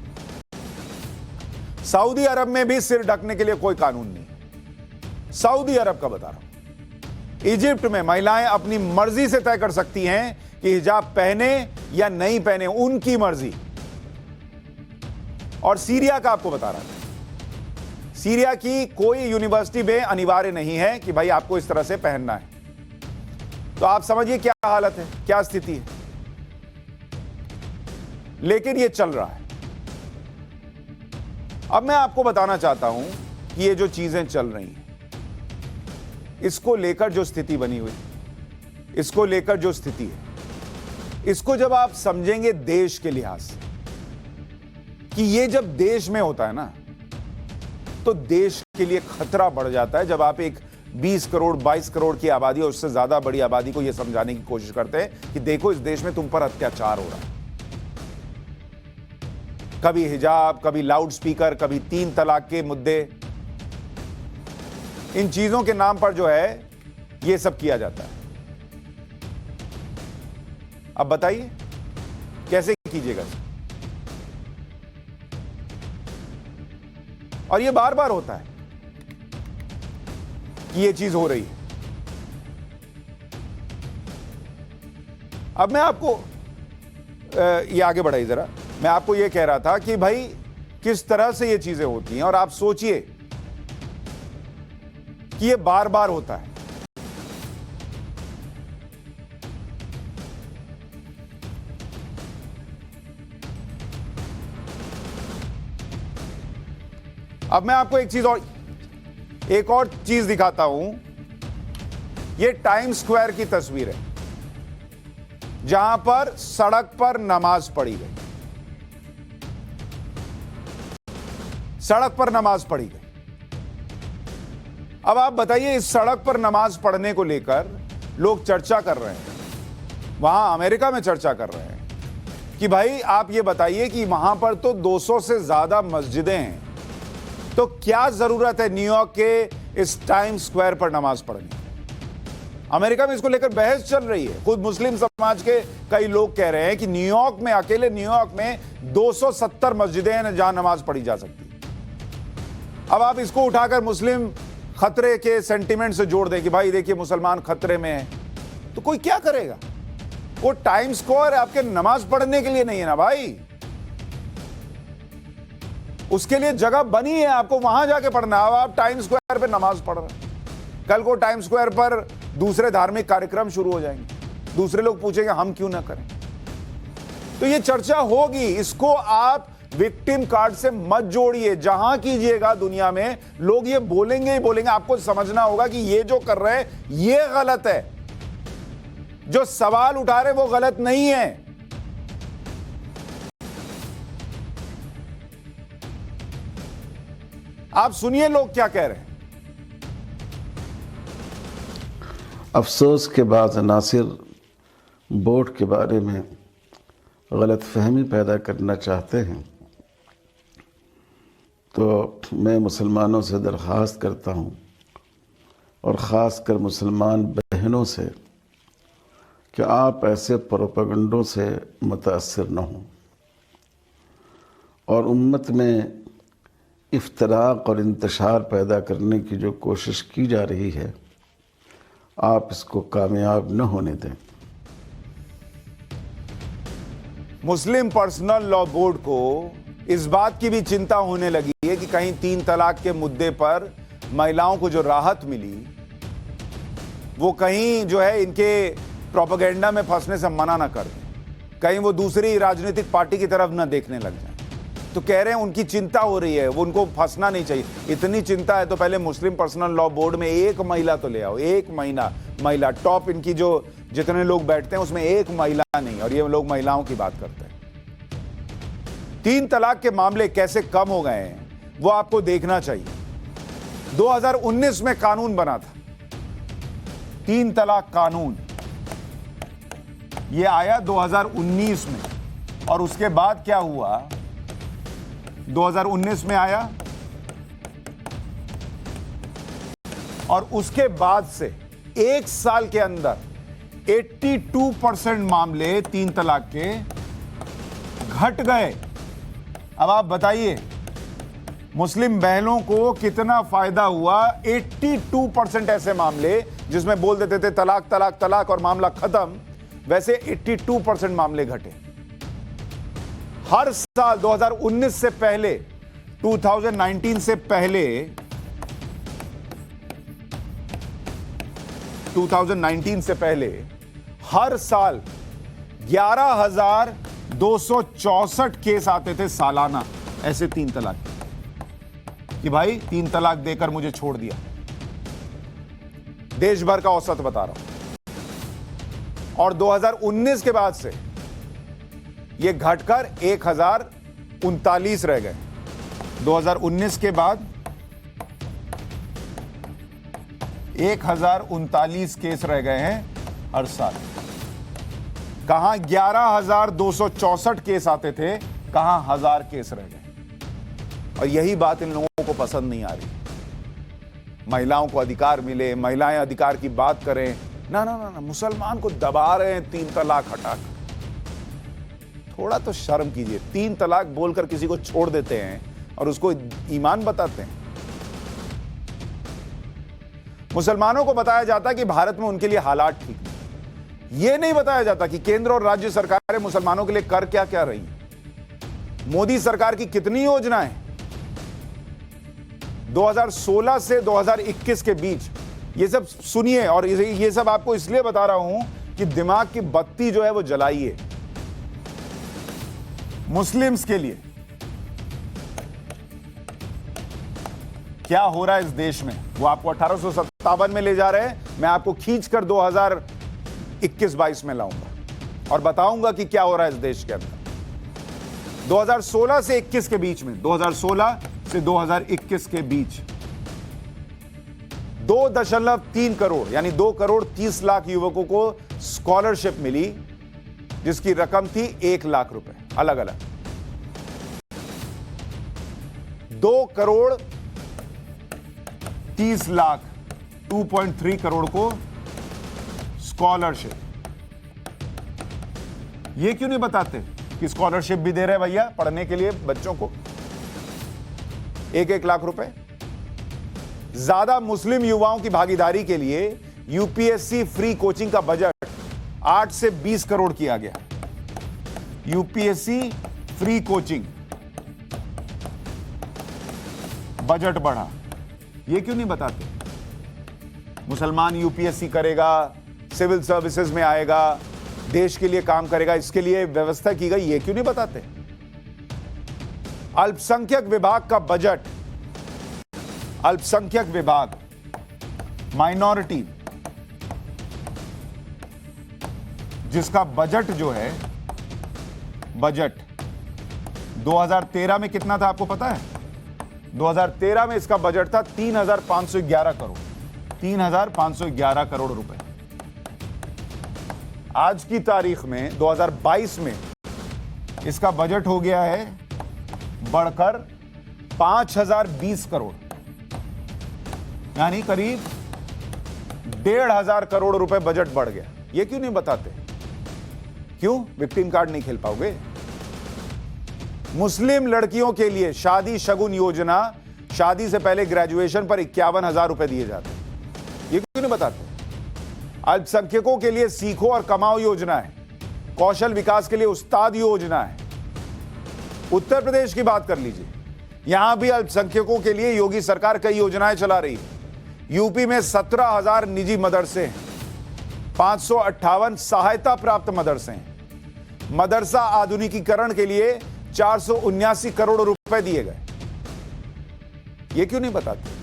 सऊदी अरब में भी सिर ढकने के लिए कोई कानून नहीं। सऊदी अरब का बता रहा हूं। इजिप्ट में महिलाएं अपनी मर्जी से तय कर सकती हैं कि हिजाब पहने या नहीं पहने, उनकी मर्जी। और सीरिया का आपको बता रहा हूं, सीरिया की कोई यूनिवर्सिटी में अनिवार्य नहीं है कि भाई आपको इस तरह से पहनना है। तो आप समझिए क्या हालत है, क्या स्थिति है। लेकिन यह चल रहा है। अब मैं आपको बताना चाहता हूं कि ये जो चीजें चल रही हैं, इसको लेकर जो स्थिति बनी हुई, इसको लेकर जो स्थिति है, इसको जब आप समझेंगे देश के लिहाज से, कि ये जब देश में होता है ना, तो देश के लिए खतरा बढ़ जाता है। जब आप एक 20 करोड़ 22 करोड़ की आबादी और उससे ज्यादा बड़ी आबादी को यह समझाने की कोशिश करते हैं कि देखो इस देश में तुम पर अत्याचार हो रहा है। कभी हिजाब, कभी लाउड स्पीकर, कभी 3 तलाक के मुद्दे, इन चीजों के नाम पर जो है यह सब किया जाता है। अब बताइए कैसे कीजिएगा? और यह बार बार होता है कि यह चीज हो रही है। अब मैं आपको ये आगे बढ़ाइए जरा। मैं आपको यह कह रहा था कि भाई किस तरह से ये चीजें होती हैं, और आप सोचिए कि ये बार बार होता है। अब मैं आपको एक और चीज दिखाता हूं। ये टाइम स्क्वायर की तस्वीर है जहां पर सड़क पर नमाज पढ़ी गई। सड़क पर नमाज पढ़ी गई। अब आप बताइए, इस सड़क पर नमाज पढ़ने को लेकर लोग चर्चा कर रहे हैं, वहां अमेरिका में चर्चा कर रहे हैं कि भाई आप ये बताइए कि वहां पर तो 200 से ज्यादा मस्जिदें हैं, तो क्या जरूरत है न्यूयॉर्क के इस टाइम स्क्वायर पर नमाज पढ़ने? अमेरिका में इसको लेकर बहस चल रही है। खुद मुस्लिम समाज के कई लोग कह रहे हैं कि न्यूयॉर्क में, अकेले न्यूयॉर्क में 270 मस्जिदें हैं जहां नमाज पढ़ी जा सकती है। अब आप इसको उठाकर मुस्लिम खतरे के सेंटिमेंट से जोड़ दें कि भाई देखिए मुसलमान खतरे में है, तो कोई क्या करेगा? वो टाइम स्क्वायर आपके नमाज पढ़ने के लिए नहीं है ना भाई, उसके लिए जगह बनी है, आपको वहां जाके पढ़ना। अब आप टाइम स्क्वायर पे नमाज पढ़ रहे हैं, कल को टाइम स्क्वायर पर दूसरे धार्मिक कार्यक्रम शुरू हो जाएंगे, दूसरे लोग पूछेंगे हम क्यों ना करें। तो ये चर्चा होगी, इसको आप विक्टिम कार्ड से मत जोड़िए। जहां कीजिएगा दुनिया में लोग ये बोलेंगे ही बोलेंगे। आपको समझना होगा कि ये जो कर रहे हैं ये गलत है, जो सवाल उठा रहे वो गलत नहीं है। आप सुनिए लोग क्या कह रहे हैं। अफसोस के बाद अनासिर वोट के बारे में गलत फहमी पैदा करना चाहते हैं, तो मैं मुसलमानों से दरख्वास्त करता हूँ, और ख़ास कर मुसलमान बहनों से, कि आप ऐसे प्रोपेगेंडों से मुतासिर न हों, और उम्मत में इफ्तराक और इंतशार पैदा करने की जो कोशिश की जा रही है, आप इसको कामयाब न होने दें। मुस्लिम पर्सनल लॉ बोर्ड को इस बात की भी चिंता होने लगी है कि कहीं 3 तलाक के मुद्दे पर महिलाओं को जो राहत मिली वो कहीं जो है इनके प्रोपेगेंडा में फंसने से मना ना कर दें, कहीं वो दूसरी राजनीतिक पार्टी की तरफ ना देखने लग जाए। तो कह रहे हैं उनकी चिंता हो रही है, वो उनको फंसना नहीं चाहिए। इतनी चिंता है तो पहले मुस्लिम पर्सनल लॉ बोर्ड में एक महिला तो ले आओ, एक महिला टॉप इनकी जो जितने लोग बैठते हैं उसमें एक महिला नहीं, और ये लोग महिलाओं की बात करते हैं। 3 तलाक के मामले कैसे कम हो गए हैं वो आपको देखना चाहिए। 2019 में कानून बना था, 3 तलाक कानून, ये आया 2019 में, और उसके बाद क्या हुआ? 2019 में आया और उसके बाद से 1 साल के अंदर 82% मामले 3 तलाक के घट गए। अब आप बताइए मुस्लिम बहनों को कितना फायदा हुआ? 82% ऐसे मामले जिसमें बोल देते थे तलाक तलाक तलाक और मामला खत्म, वैसे 82% मामले घटे। हर साल 2019 से पहले, 2019 से पहले, 2019 से पहले हर साल 11,264 केस आते थे सालाना, ऐसे 3 तलाक कि भाई 3 तलाक देकर मुझे छोड़ दिया। देश भर का औसत बता रहा हूं। और 2019 के बाद से यह घटकर 1,039 रह गए। 2019 के बाद 1039 केस रह गए हैं हर साल। कहां 11,264 केस आते थे, कहां 1000 केस रह गए। और यही बात इन लोगों को पसंद नहीं आ रही। महिलाओं को अधिकार मिले, महिलाएं अधिकार की बात करें, ना ना ना ना, मुसलमान को दबा रहे हैं 3 तलाक हटाकर। थोड़ा तो शर्म कीजिए। 3 तलाक बोलकर किसी को छोड़ देते हैं और उसको ईमान बताते हैं। मुसलमानों को बताया जाता है कि भारत में उनके लिए हालात ठीक नहीं। यह नहीं बताया जाता कि केंद्र और राज्य सरकारें मुसलमानों के लिए कर क्या क्या रही है। मोदी सरकार की कितनी योजनाएं 2016 से 2021 के बीच, ये सब सुनिए। और ये सब आपको इसलिए बता रहा हूं कि दिमाग की बत्ती जो है वो जलाइए। मुस्लिम्स के लिए क्या हो रहा है इस देश में, वो आपको 1857 में ले जा रहे हैं। मैं आपको खींचकर 2021-22 में लाऊंगा और बताऊंगा कि क्या हो रहा है इस देश के अंदर। 2016 से 21 के बीच में, 2016 से 2021 के बीच 2.3 करोड़ यानी 2 करोड़ 30 लाख युवकों को स्कॉलरशिप मिली, जिसकी रकम थी 1 लाख रुपए अलग अलग। 2 करोड़ 30 लाख 2.3 करोड़ को स्कॉलरशिप। ये क्यों नहीं बताते कि स्कॉलरशिप भी दे रहे भैया पढ़ने के लिए बच्चों को 1-1 लाख रुपए। ज्यादा मुस्लिम युवाओं की भागीदारी के लिए यूपीएससी फ्री कोचिंग का बजट 8 से 20 करोड़ किया गया। यूपीएससी फ्री कोचिंग बजट बढ़ा। ये क्यों नहीं बताते? मुसलमान यूपीएससी करेगा, सिविल सर्विसेज में आएगा, देश के लिए काम करेगा, इसके लिए व्यवस्था की गई। ये क्यों नहीं बताते? अल्पसंख्यक विभाग का बजट, अल्पसंख्यक विभाग, माइनॉरिटी, जिसका बजट जो है, बजट 2013 में कितना था आपको पता है? 2013 में इसका बजट था 3,511 करोड़, 3,511 करोड़ रुपए। आज की तारीख में 2022 में इसका बजट हो गया है बढ़कर 5,020 करोड़, यानी करीब 1,500 करोड़ रुपए बजट बढ़ गया। ये क्यों नहीं बताते? क्यों? विक्टिम कार्ड नहीं खेल पाओगे? मुस्लिम लड़कियों के लिए शादी शगुन योजना, शादी से पहले ग्रेजुएशन पर 51,000 रुपए दिए जाते हैं। ये क्यों नहीं बताते? अल्पसंख्यकों के लिए सीखो और कमाओ योजना है, कौशल विकास के लिए उस्ताद योजना है। उत्तर प्रदेश की बात कर लीजिए, यहां भी अल्पसंख्यकों के लिए योगी सरकार कई योजनाएं चला रही है। यूपी में 17,000 निजी मदरसे हैं, 558 सहायता प्राप्त मदरसे हैं। मदरसा आधुनिकीकरण के लिए 479 करोड़ रुपए दिए गए। ये क्यों नहीं बताते?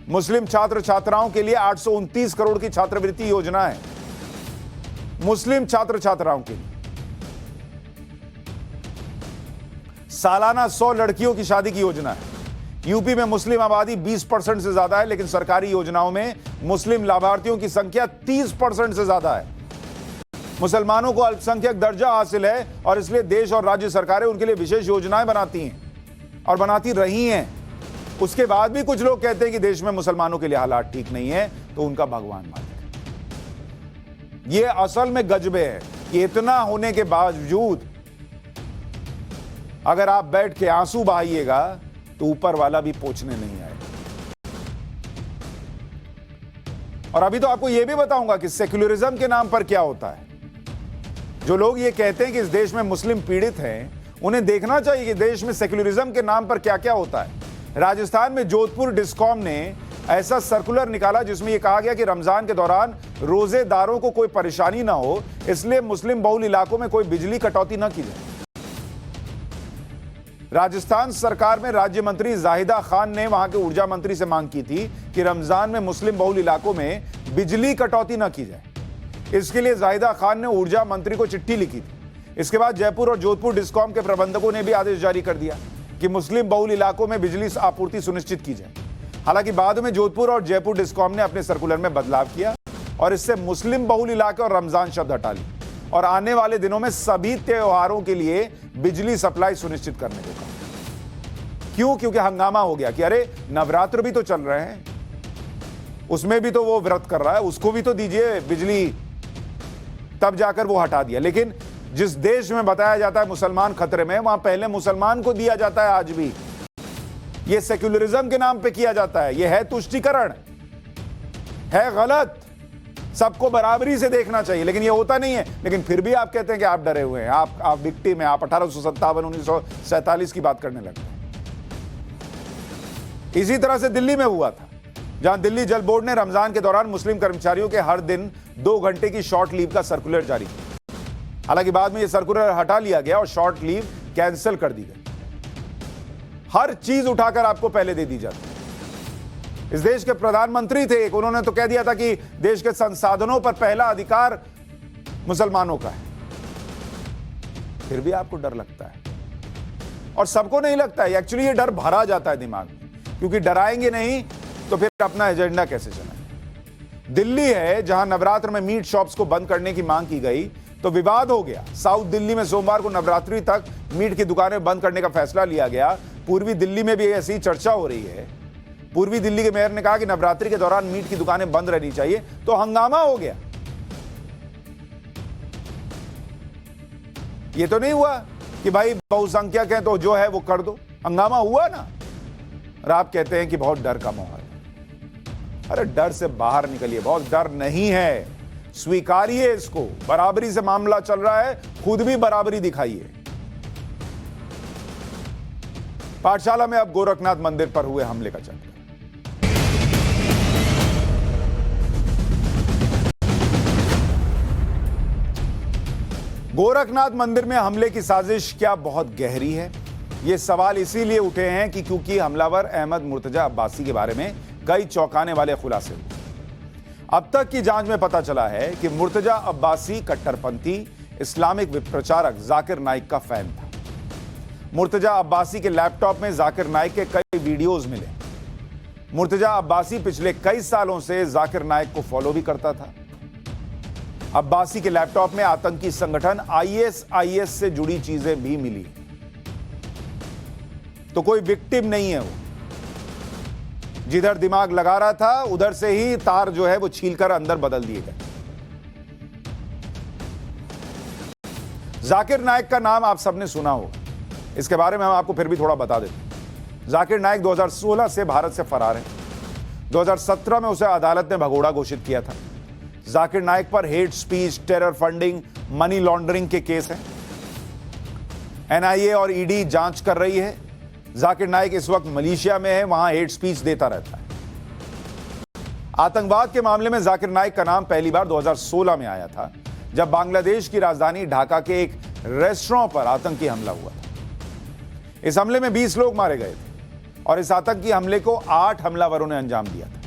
मुस्लिम छात्र छात्राओं के लिए 829 करोड़ की छात्रवृत्ति योजना है, मुस्लिम छात्र छात्राओं के लिए। सालाना 100 लड़कियों की शादी की योजना है। यूपी में मुस्लिम आबादी 20% से ज्यादा है, लेकिन सरकारी योजनाओं में मुस्लिम लाभार्थियों की संख्या 30% से ज्यादा है। मुसलमानों को अल्पसंख्यक दर्जा हासिल है और इसलिए देश और राज्य सरकारें उनके लिए विशेष योजनाएं बनाती हैं और बनाती रही हैं। उसके बाद भी कुछ लोग कहते हैं कि देश में मुसलमानों के लिए हालात ठीक नहीं है, तो उनका भगवान मालिक। ये असल में गजबे है कि इतना होने के बावजूद अगर आप बैठ के आंसू बहाइएगा तो ऊपर वाला भी पोंछने नहीं आएगा। और अभी तो आपको यह भी बताऊंगा कि सेक्युलरिज्म के नाम पर क्या होता है। जो लोग ये कहते हैं कि इस देश में मुस्लिम पीड़ित हैं, उन्हें देखना चाहिए कि देश में सेक्युलरिज्म के नाम पर क्या क्या होता है। राजस्थान में जोधपुर डिस्कॉम ने ऐसा सर्कुलर निकाला जिसमें यह कहा गया कि रमजान के दौरान रोजेदारों को कोई परेशानी ना हो, इसलिए मुस्लिम बहुल इलाकों में कोई बिजली कटौती ना की जाए। राजस्थान सरकार में राज्य मंत्री जाहिदा खान ने वहां के ऊर्जा मंत्री से मांग की थी कि रमजान में मुस्लिम बहुल इलाकों में बिजली कटौती ना की जाए। इसके लिए जाहिदा खान ने ऊर्जा मंत्री को चिट्ठी लिखी थी। इसके बाद जयपुर और जोधपुर डिस्कॉम के प्रबंधकों ने भी आदेश जारी कर दिया कि मुस्लिम बहुल इलाकों में बिजली आपूर्ति सुनिश्चित की जाए। हालांकि बाद में जोधपुर और जयपुर डिस्कॉम ने अपने सर्कुलर में बदलाव किया और इससे मुस्लिम बहुल इलाके और रमजान शब्द हटा ली और आने वाले दिनों में सभी त्योहारों के लिए बिजली सप्लाई सुनिश्चित करने को कहा। क्यों? क्योंकि हंगामा हो गया कि अरे नवरात्र भी तो चल रहे हैं, उसमें भी तो वो व्रत कर रहा है, उसको भी तो दीजिए बिजली, तब जाकर वो हटा दिया। लेकिन जिस देश में बताया जाता है मुसलमान खतरे में, वहां पहले मुसलमान को दिया जाता है। आज भी ये सेक्युलरिज्म के नाम पे किया जाता है, ये है तुष्टीकरण, है गलत। सबको बराबरी से देखना चाहिए, लेकिन ये होता नहीं है। लेकिन फिर भी आप कहते हैं कि आप डरे हुए हैं, आप विक्टिम हैं, आप 1857 1947 की बात करने लगते हैं। इसी तरह से दिल्ली में हुआ था, जहां दिल्ली जल बोर्ड ने रमजान के दौरान मुस्लिम कर्मचारियों के हर दिन 2 घंटे की शॉर्ट लीव का सर्कुलर जारी किया। हालांकि बाद में यह सर्कुलर हटा लिया गया और शॉर्ट लीव कैंसिल कर दी गई। हर चीज उठाकर आपको पहले दे दी जाती है। इस देश के प्रधानमंत्री थे एक, उन्होंने तो कह दिया था कि देश के संसाधनों पर पहला अधिकार मुसलमानों का है। फिर भी आपको डर लगता है, और सबको नहीं लगता है। एक्चुअली ये डर भरा जाता है दिमाग में, क्योंकि डराएंगे नहीं तो फिर अपना एजेंडा कैसे चलाएंगे। दिल्ली है जहां नवरात्र में मीट शॉप्स को बंद करने की मांग की गई तो विवाद हो गया। साउथ दिल्ली में सोमवार को नवरात्रि तक मीट की दुकानें बंद करने का फैसला लिया गया। पूर्वी दिल्ली में भी ऐसी चर्चा हो रही है। पूर्वी दिल्ली के मेयर ने कहा कि नवरात्रि के दौरान मीट की दुकानें बंद रहनी चाहिए, तो हंगामा हो गया। ये तो नहीं हुआ कि भाई बहुसंख्यक है तो जो है वो कर दो, हंगामा हुआ ना। और आप कहते हैं कि बहुत डर का माहौल। अरे डर से बाहर निकलिए, बहुत डर नहीं है, स्वीकारिए इसको। बराबरी से मामला चल रहा है, खुद भी बराबरी दिखाइए। पाठशाला में अब गोरखनाथ मंदिर पर हुए हमले का चक्र। गोरखनाथ मंदिर में हमले की साजिश क्या बहुत गहरी है? ये सवाल इसीलिए उठे हैं कि क्योंकि हमलावर अहमद मुर्तजा अब्बासी के बारे में कई चौंकाने वाले खुलासे हुए। अब तक की जांच में पता चला है कि मुर्तजा अब्बासी कट्टरपंथी इस्लामिक प्रचारक जाकिर नाइक का फैन था। मुर्तजा अब्बासी के लैपटॉप में जाकिर नाइक के कई वीडियोज मिले। मुर्तजा अब्बासी पिछले कई सालों से जाकिर नाइक को फॉलो भी करता था। अब्बासी के लैपटॉप में आतंकी संगठन ISIS से जुड़ी चीजें भी मिली। तो कोई विक्टिम नहीं है वो, जिधर दिमाग लगा रहा था उधर से ही तार जो है वो छीलकर अंदर बदल दिए गए। जाकिर नाइक का नाम आप सबने सुना होगा, इसके बारे में हम आपको फिर भी थोड़ा बता देते हैं। जाकिर नाइक 2016 से भारत से फरार है। 2017 में उसे अदालत ने भगोड़ा घोषित किया था। जाकिर नाइक पर hate speech, terror funding, money laundering के केस हैं। NIA और ED जांच कर रही है। जाकिर नाइक इस वक्त मलेशिया में है, वहां हेट स्पीच देता रहता है। आतंकवाद के मामले में जाकिर नाइक का नाम पहली बार 2016 में आया था, जब बांग्लादेश की राजधानी ढाका के एक रेस्टोरेंट पर आतंकी हमला हुआ था। इस हमले में 20 लोग मारे गए थे और इस आतंकी हमले को 8 हमलावरों ने अंजाम दिया था।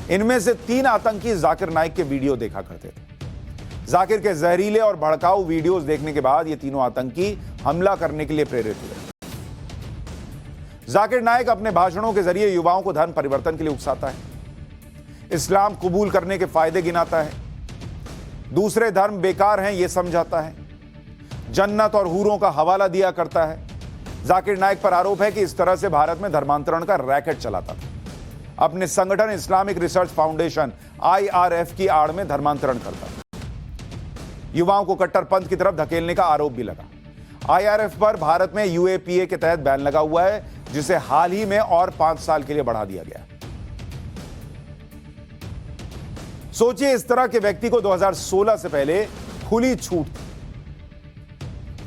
इनमें से 3 आतंकी जाकिर नाइक के वीडियो देखा करते थे। जाकिर के जहरीले और भड़काऊ वीडियोस देखने के बाद ये तीनों आतंकी हमला करने के लिए प्रेरित हुए। जाकिर नाइक अपने भाषणों के जरिए युवाओं को धर्म परिवर्तन के लिए उकसाता है, इस्लाम कबूल करने के फायदे गिनाता है, दूसरे धर्म बेकार हैं यह समझाता है, जन्नत और हूरों का हवाला दिया करता है। जाकिर नाइक पर आरोप है कि इस तरह से भारत में धर्मांतरण का रैकेट चलाता था। अपने संगठन इस्लामिक रिसर्च फाउंडेशन IRF की आड़ में धर्मांतरण करता था। युवाओं को कट्टरपंथ की तरफ धकेलने का आरोप भी लगा। IRF पर भारत में UAPA के तहत बैन लगा हुआ है, जिसे हाल ही में और 5 साल के लिए बढ़ा दिया गया। सोचिए, इस तरह के व्यक्ति को 2016 से पहले खुली छूट थी।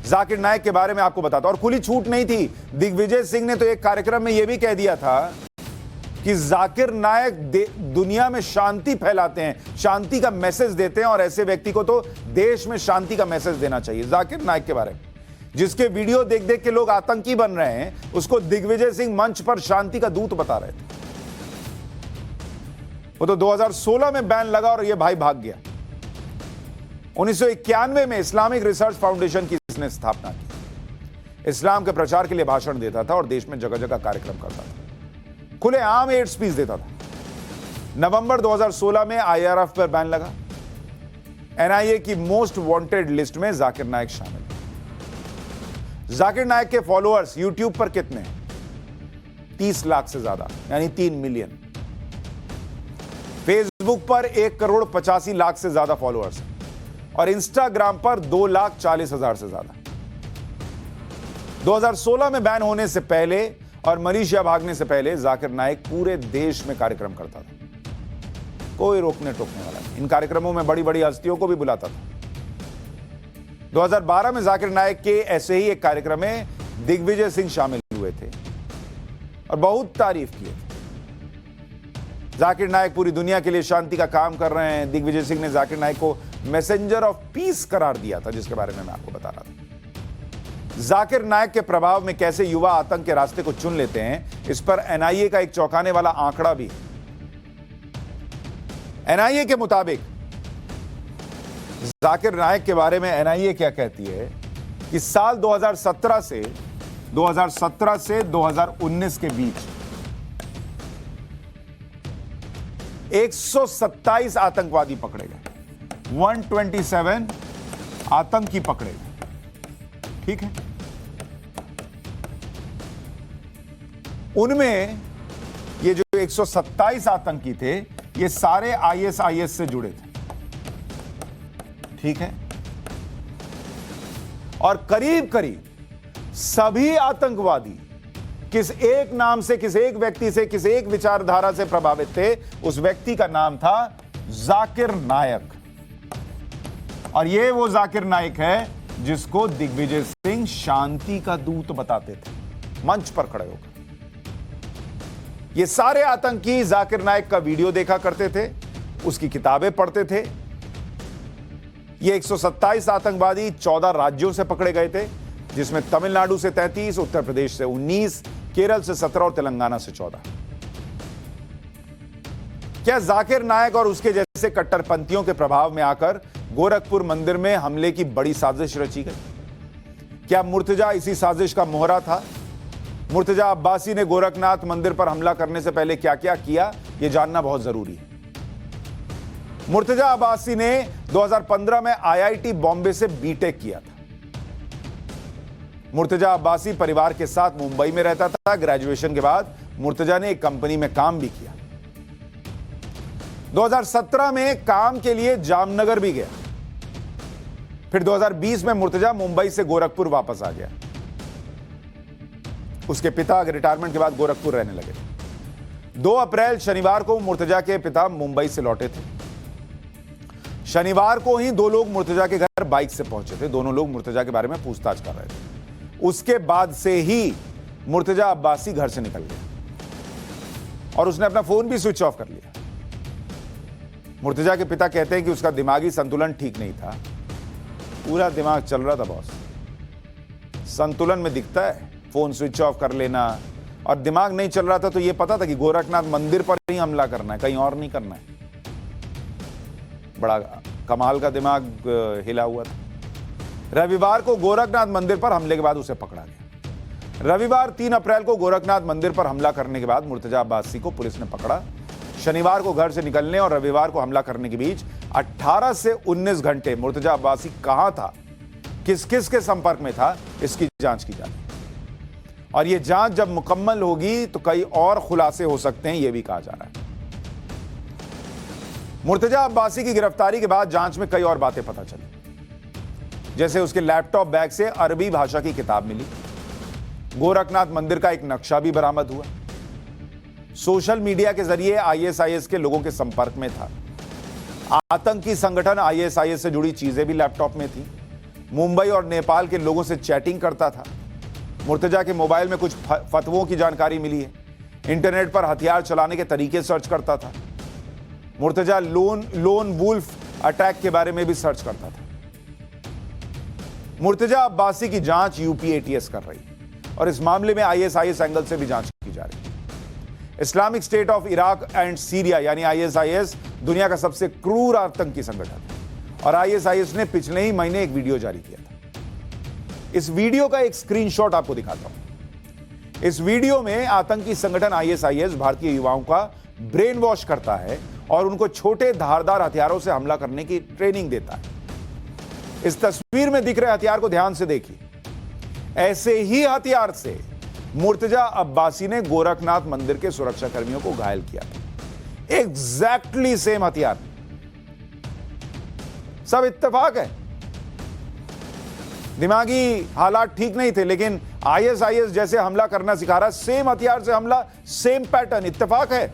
जाकिर नाइक के बारे में आपको बताता हूं, और खुली छूट नहीं थी। दिग्विजय सिंह ने तो एक कार्यक्रम में यह भी कह दिया था कि जाकिर नाइक दुनिया में शांति फैलाते हैं, शांति का मैसेज देते हैं, और ऐसे व्यक्ति को तो देश में शांति का मैसेज देना चाहिए। जाकिर नाइक के बारे में जिसके वीडियो देख देख के लोग आतंकी बन रहे हैं, उसको दिग्विजय सिंह मंच पर शांति का दूत बता रहे थे। वो तो 2016 में बैन लगा और ये भाई भाग गया। 1991 में इस्लामिक रिसर्च फाउंडेशन की इसने स्थापना की। इस्लाम के प्रचार के लिए भाषण देता था और देश में जगह जगह कार्यक्रम करता था। खुलेआम एड स्पीच देता था। नवंबर 2016 में आईआरएफ पर बैन लगा। एनआईए की मोस्ट वांटेड लिस्ट में जाकिर नाइक शामिल है। जाकिर नाइक के फॉलोअर्स यूट्यूब पर कितने हैं? 30 लाख से ज्यादा, यानी 3 मिलियन। फेसबुक पर 1,85,00,000 से ज्यादा फॉलोअर्स हैं और इंस्टाग्राम पर 2,40,000 से ज्यादा। 2016 में बैन होने से पहले और मलेशिया भागने से पहले जाकिर नाइक पूरे देश में कार्यक्रम करता था। कोई रोकने टोकने वाला नहीं। इन कार्यक्रमों में बड़ी बड़ी हस्तियों को भी बुलाता था। 2012 में जाकिर नाइक के ऐसे ही एक कार्यक्रम में दिग्विजय सिंह शामिल हुए थे और बहुत तारीफ किए थे। जाकिर नाइक पूरी दुनिया के लिए शांति का काम कर रहे हैं। दिग्विजय सिंह ने जाकिर नाइक को मैसेंजर ऑफ पीस करार दिया था, जिसके बारे में मैं आपको बता रहा था। जाकिर नाइक के प्रभाव में कैसे युवा आतंक के रास्ते को चुन लेते हैं, इस पर एनआईए का एक चौंकाने वाला आंकड़ा भी। एनआईए के मुताबिक जाकिर नाइक के बारे में एनआईए क्या कहती है कि साल 2017 से 2019 के बीच 127 आतंकवादी पकड़े गए, 127 आतंकी पकड़े गए। ठीक है, उनमें ये जो 127 आतंकी थे, ये सारे आईएसआईएस से जुड़े थे। ठीक है, और करीब करीब सभी आतंकवादी किस एक नाम से, किस एक व्यक्ति से, किस एक विचारधारा से प्रभावित थे। उस व्यक्ति का नाम था जाकिर नायक। और ये वो जाकिर नाइक है जिसको दिग्विजय सिंह शांति का दूत बताते थे मंच पर खड़े होकर। ये सारे आतंकी जाकिर नाइक का वीडियो देखा करते थे, उसकी किताबें पढ़ते थे। ये 127 आतंकवादी 14 राज्यों से पकड़े गए थे, जिसमें तमिलनाडु से 33, उत्तर प्रदेश से 19, केरल से 17 और तेलंगाना से 14। क्या जाकिर नाइक और उसके जैसे कट्टरपंथियों के प्रभाव में आकर गोरखपुर मंदिर में हमले की बड़ी साजिश रची गई? क्या मुर्तजा इसी साजिश का मोहरा था? मुर्तजा अब्बासी ने गोरखनाथ मंदिर पर हमला करने से पहले क्या क्या किया, यह जानना बहुत जरूरी है। मुर्तजा अब्बासी ने 2015 में आईआईटी बॉम्बे से बीटेक किया था। मुर्तजा अब्बासी परिवार के साथ मुंबई में रहता था। ग्रेजुएशन के बाद मुर्तजा ने एक कंपनी में काम भी किया। 2017 में काम के लिए जामनगर भी गया। फिर 2020 में मुर्तजा मुंबई से गोरखपुर वापस आ गया। उसके पिता रिटायरमेंट के बाद गोरखपुर रहने लगे। 2 अप्रैल शनिवार को मुर्तजा के पिता मुंबई से लौटे थे। शनिवार को ही 2 लोग मुर्तजा के घर बाइक से पहुंचे थे। दोनों लोग मुर्तजा के बारे में पूछताछ कर रहे थे। उसके बाद से ही मुर्तजा अब्बासी घर से निकल गया और उसने अपना फोन भी स्विच ऑफ कर लिया। मुर्तजा के पिता कहते हैं कि उसका दिमागी संतुलन ठीक नहीं था। पूरा दिमाग चल रहा था बॉस। संतुलन में दिखता है फोन स्विच ऑफ कर लेना, और दिमाग नहीं चल रहा था तो यह पता था कि गोरखनाथ मंदिर पर ही हमला करना है, कहीं और नहीं करना है। बड़ा कमाल का दिमाग हिला हुआ था। रविवार को गोरखनाथ मंदिर पर हमले के बाद उसे पकड़ा गया। रविवार 3 अप्रैल को गोरखनाथ मंदिर पर हमला करने के बाद मुर्तजा अब्बासी को पुलिस ने पकड़ा। शनिवार को घर से निकलने और रविवार को हमला करने के बीच 18 से 19 घंटे मुर्तजा अब्बासी कहां था, किस किस के संपर्क में था, इसकी जांच की जाए। और यह जांच जब मुकम्मल होगी तो कई और खुलासे हो सकते हैं, यह भी कहा जा रहा है। मुर्तजा अब्बासी की गिरफ्तारी के बाद जांच में कई और बातें पता चली, जैसे उसके लैपटॉप बैग से अरबी भाषा की किताब मिली। गोरखनाथ मंदिर का एक नक्शा भी बरामद हुआ। सोशल मीडिया के जरिए आईएसआईएस के लोगों के संपर्क में था। आतंकी संगठन आईएसआईएस से जुड़ी चीजें भी लैपटॉप में थी। मुंबई और नेपाल के लोगों से चैटिंग करता था। मुर्तजा के मोबाइल में कुछ फतवों की जानकारी मिली है। इंटरनेट पर हथियार चलाने के तरीके सर्च करता था। मुर्तजा लोन वुल्फ अटैक के बारे में भी सर्च करता था। मुर्तजा अब्बासी की जांच यूपी एटीएस कर रही है और इस मामले में आईएसआईएस एंगल से भी जांच की जा रही है। Islamic state of Iraq and Syria यानी आईएसआईएस दुनिया का सबसे क्रूर आतंकी संगठन है और आईएसआईएस ने पिछले ही महीने एक वीडियो जारी किया था। इस वीडियो का एक स्क्रीनशॉट आपको दिखाता हूं। इस वीडियो में आतंकी संगठन आईएसआईएस भारतीय युवाओं का ब्रेन वॉश करता है और उनको छोटे धारदार हथियारों से हमला करने की ट्रेनिंग देता है। इस तस्वीर में दिख रहे हथियार को ध्यान से देखिए। ऐसे ही हथियार से मुर्तजा अब्बासी ने गोरखनाथ मंदिर के सुरक्षा कर्मियों को घायल किया था। एग्जैक्टली सेम हथियार। सब इत्तेफाक है। दिमागी हालात ठीक नहीं थे, लेकिन आईएसआईएस जैसे हमला करना सिखा रहा। सेम हथियार से हमला, सेम पैटर्न, इत्तेफाक है।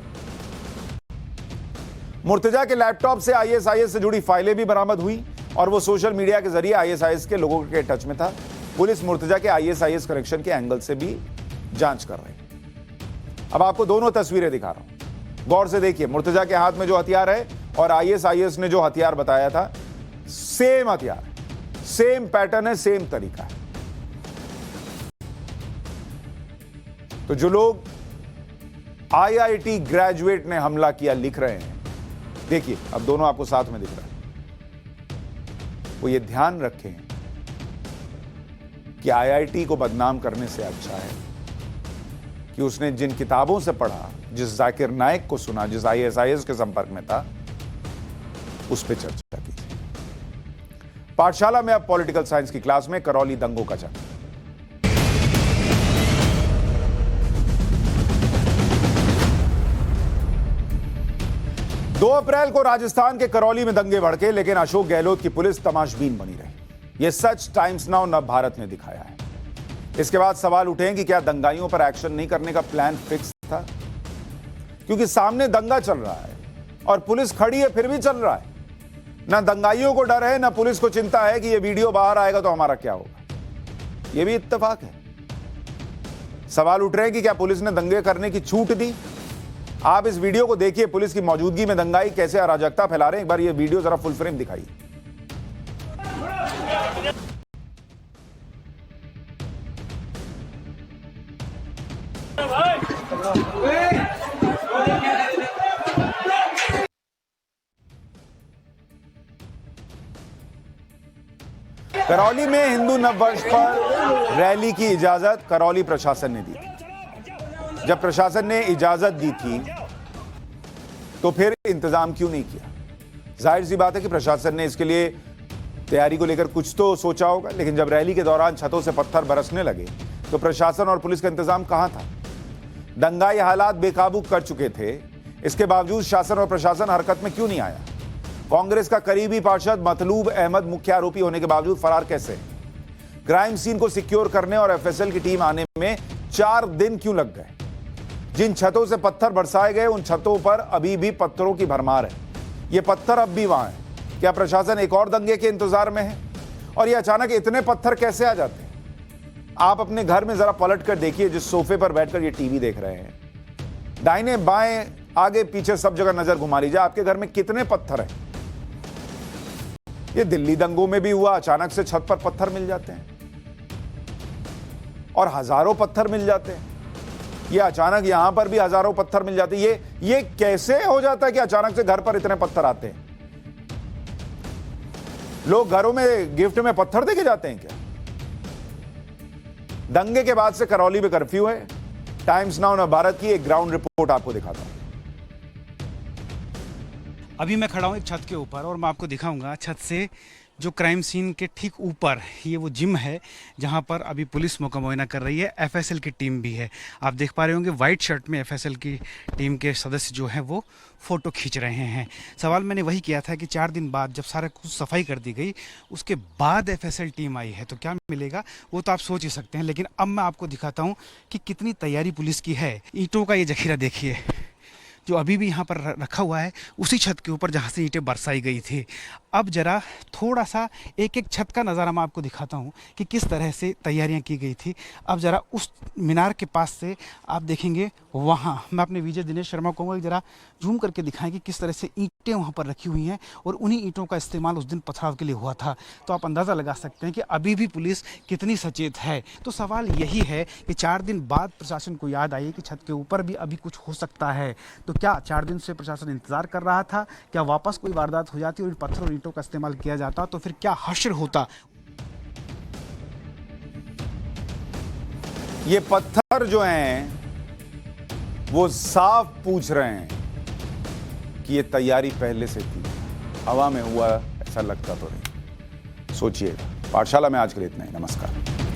मुर्तजा के लैपटॉप से आईएसआईएस से जुड़ी फाइलें भी बरामद हुई और वो सोशल मीडिया के जरिए आईएसआईएस के लोगों के टच में था। पुलिस मुर्तजा के आईएसआईएस कनेक्शन के एंगल से भी जांच कर रही है। अब आपको दोनों तस्वीरें दिखा रहा हूं, गौर से देखिए। मुर्तजा के हाथ में जो हथियार है और आईएसआईएस ने जो हथियार बताया था, सेम हथियार, सेम पैटर्न है, सेम तरीका है। तो जो लोग आईआईटी ग्रेजुएट ने हमला किया लिख रहे हैं, देखिए अब दोनों आपको साथ में दिख रहा है। वो ये ध्यान रखें कि आईआईटी को बदनाम करने से अच्छा है कि उसने जिन किताबों से पढ़ा, जिस जाकिर नाइक को सुना, जिस आईएसआईएस के संपर्क में था, उस पर चर्चा की। पाठशाला में अब पॉलिटिकल साइंस की क्लास में करौली दंगों का चर्चा। 2 अप्रैल को राजस्थान के करौली में दंगे भड़के, लेकिन अशोक गहलोत की पुलिस तमाशबीन बनी रही। यह सच टाइम्स नाउ नव भारत ने दिखाया है। इसके बाद सवाल उठे हैं कि क्या दंगाइयों पर एक्शन नहीं करने का प्लान फिक्स था, क्योंकि सामने दंगा चल रहा है और पुलिस खड़ी है, फिर भी चल रहा है। ना दंगाइयों को डर है, ना पुलिस को चिंता है कि यह वीडियो बाहर आएगा तो हमारा क्या होगा। यह भी इत्तेफाक है। सवाल उठ रहे हैं कि क्या पुलिस ने दंगे करने की छूट दी। आप इस वीडियो को देखिए, पुलिस की मौजूदगी में दंगाई कैसे अराजकता फैला रहे हैं। एक बार ये वीडियो जरा फुल फ्रेम दिखाइए। करौली में हिंदू नववर्ष पर रैली की इजाजत करौली प्रशासन ने दी थी। जब प्रशासन ने इजाजत दी थी तो फिर इंतजाम क्यों नहीं किया। जाहिर सी बात है कि प्रशासन ने इसके लिए तैयारी को लेकर कुछ तो सोचा होगा, लेकिन जब रैली के दौरान छतों से पत्थर बरसने लगे तो प्रशासन और पुलिस का इंतजाम कहां था। दंगाई हालात बेकाबू कर चुके थे, इसके बावजूद शासन और प्रशासन हरकत में क्यों नहीं आया। कांग्रेस का करीबी पार्षद मतलूब अहमद मुख्य आरोपी होने के बावजूद फरार कैसे। क्राइम सीन को सिक्योर करने और एफएसएल की टीम आने में 4 दिन क्यों लग गए। जिन छतों से पत्थर बरसाए गए उन छतों पर अभी भी पत्थरों की भरमार है। ये पत्थर अब भी वहां है। क्या प्रशासन एक और दंगे के इंतजार में है। और ये अचानक इतने पत्थर कैसे आ जाते हैं। आप अपने घर में जरा पलट कर देखिए, जिस सोफे पर बैठकर ये टीवी देख रहे हैं, दाहिने बाएं आगे पीछे सब जगह नजर घुमा लीजिए, आपके घर में कितने पत्थर हैं। ये दिल्ली दंगों में भी हुआ, अचानक से छत पर पत्थर मिल जाते हैं और हजारों पत्थर मिल जाते हैं। ये अचानक यहां पर भी हजारों पत्थर मिल जाते हैं। ये कैसे हो जाता है कि अचानक से घर पर इतने पत्थर आते हैं। लोग घरों में गिफ्ट में पत्थर देके जाते हैं क्या। दंगे के बाद से करौली में कर्फ्यू है। टाइम्स नाउ भारत की एक ग्राउंड रिपोर्ट आपको दिखाता हूं। अभी मैं खड़ा हूँ एक छत के ऊपर और मैं आपको दिखाऊंगा छत से जो क्राइम सीन के ठीक ऊपर ये वो जिम है जहाँ पर अभी पुलिस मौका मुआयना कर रही है। एफएसएल की टीम भी है। आप देख पा रहे होंगे वाइट शर्ट में एफएसएल की टीम के सदस्य जो हैं वो फ़ोटो खींच रहे हैं। सवाल मैंने वही किया था कि 4 दिन बाद जब सारा कुछ सफाई कर दी गई उसके बाद एफएसएल टीम आई है तो क्या मिलेगा, वो तो आप सोच ही सकते हैं। लेकिन अब मैं आपको दिखाता हूँ कि कितनी तैयारी पुलिस की है। ईंटों का ये जखीरा देखिए जो अभी भी यहाँ पर रखा हुआ है, उसी छत के ऊपर जहाँ से ईंटें बरसाई गई थी। अब जरा थोड़ा सा एक एक छत का नज़ारा मैं आपको दिखाता हूँ कि किस तरह से तैयारियाँ की गई थी। अब जरा उस मीनार के पास से आप देखेंगे, वहाँ मैं अपने विजय दिनेश शर्मा को जरा जूम करके दिखाएं कि किस तरह से ईंटें वहाँ पर रखी हुई हैं और उन्हीं ईंटों का इस्तेमाल उस दिन पथराव के लिए हुआ था। तो आप अंदाज़ा लगा सकते हैं कि अभी भी पुलिस कितनी सचेत है। तो सवाल यही है कि 4 दिन बाद प्रशासन को याद आई कि छत के ऊपर भी अभी कुछ हो सकता है। तो क्या 4 दिन से प्रशासन इंतजार कर रहा था, क्या वापस कोई वारदात हो जाती और इन पत्थरों और ईंटों का इस्तेमाल किया जाता तो फिर क्या हश्र होता। ये पत्थर जो हैं वो साफ पूछ रहे हैं कि ये तैयारी पहले से थी, हवा में हुआ ऐसा लगता तो नहीं। सोचिएगा। पाठशाला में आज के लिए इतना ही। नमस्कार।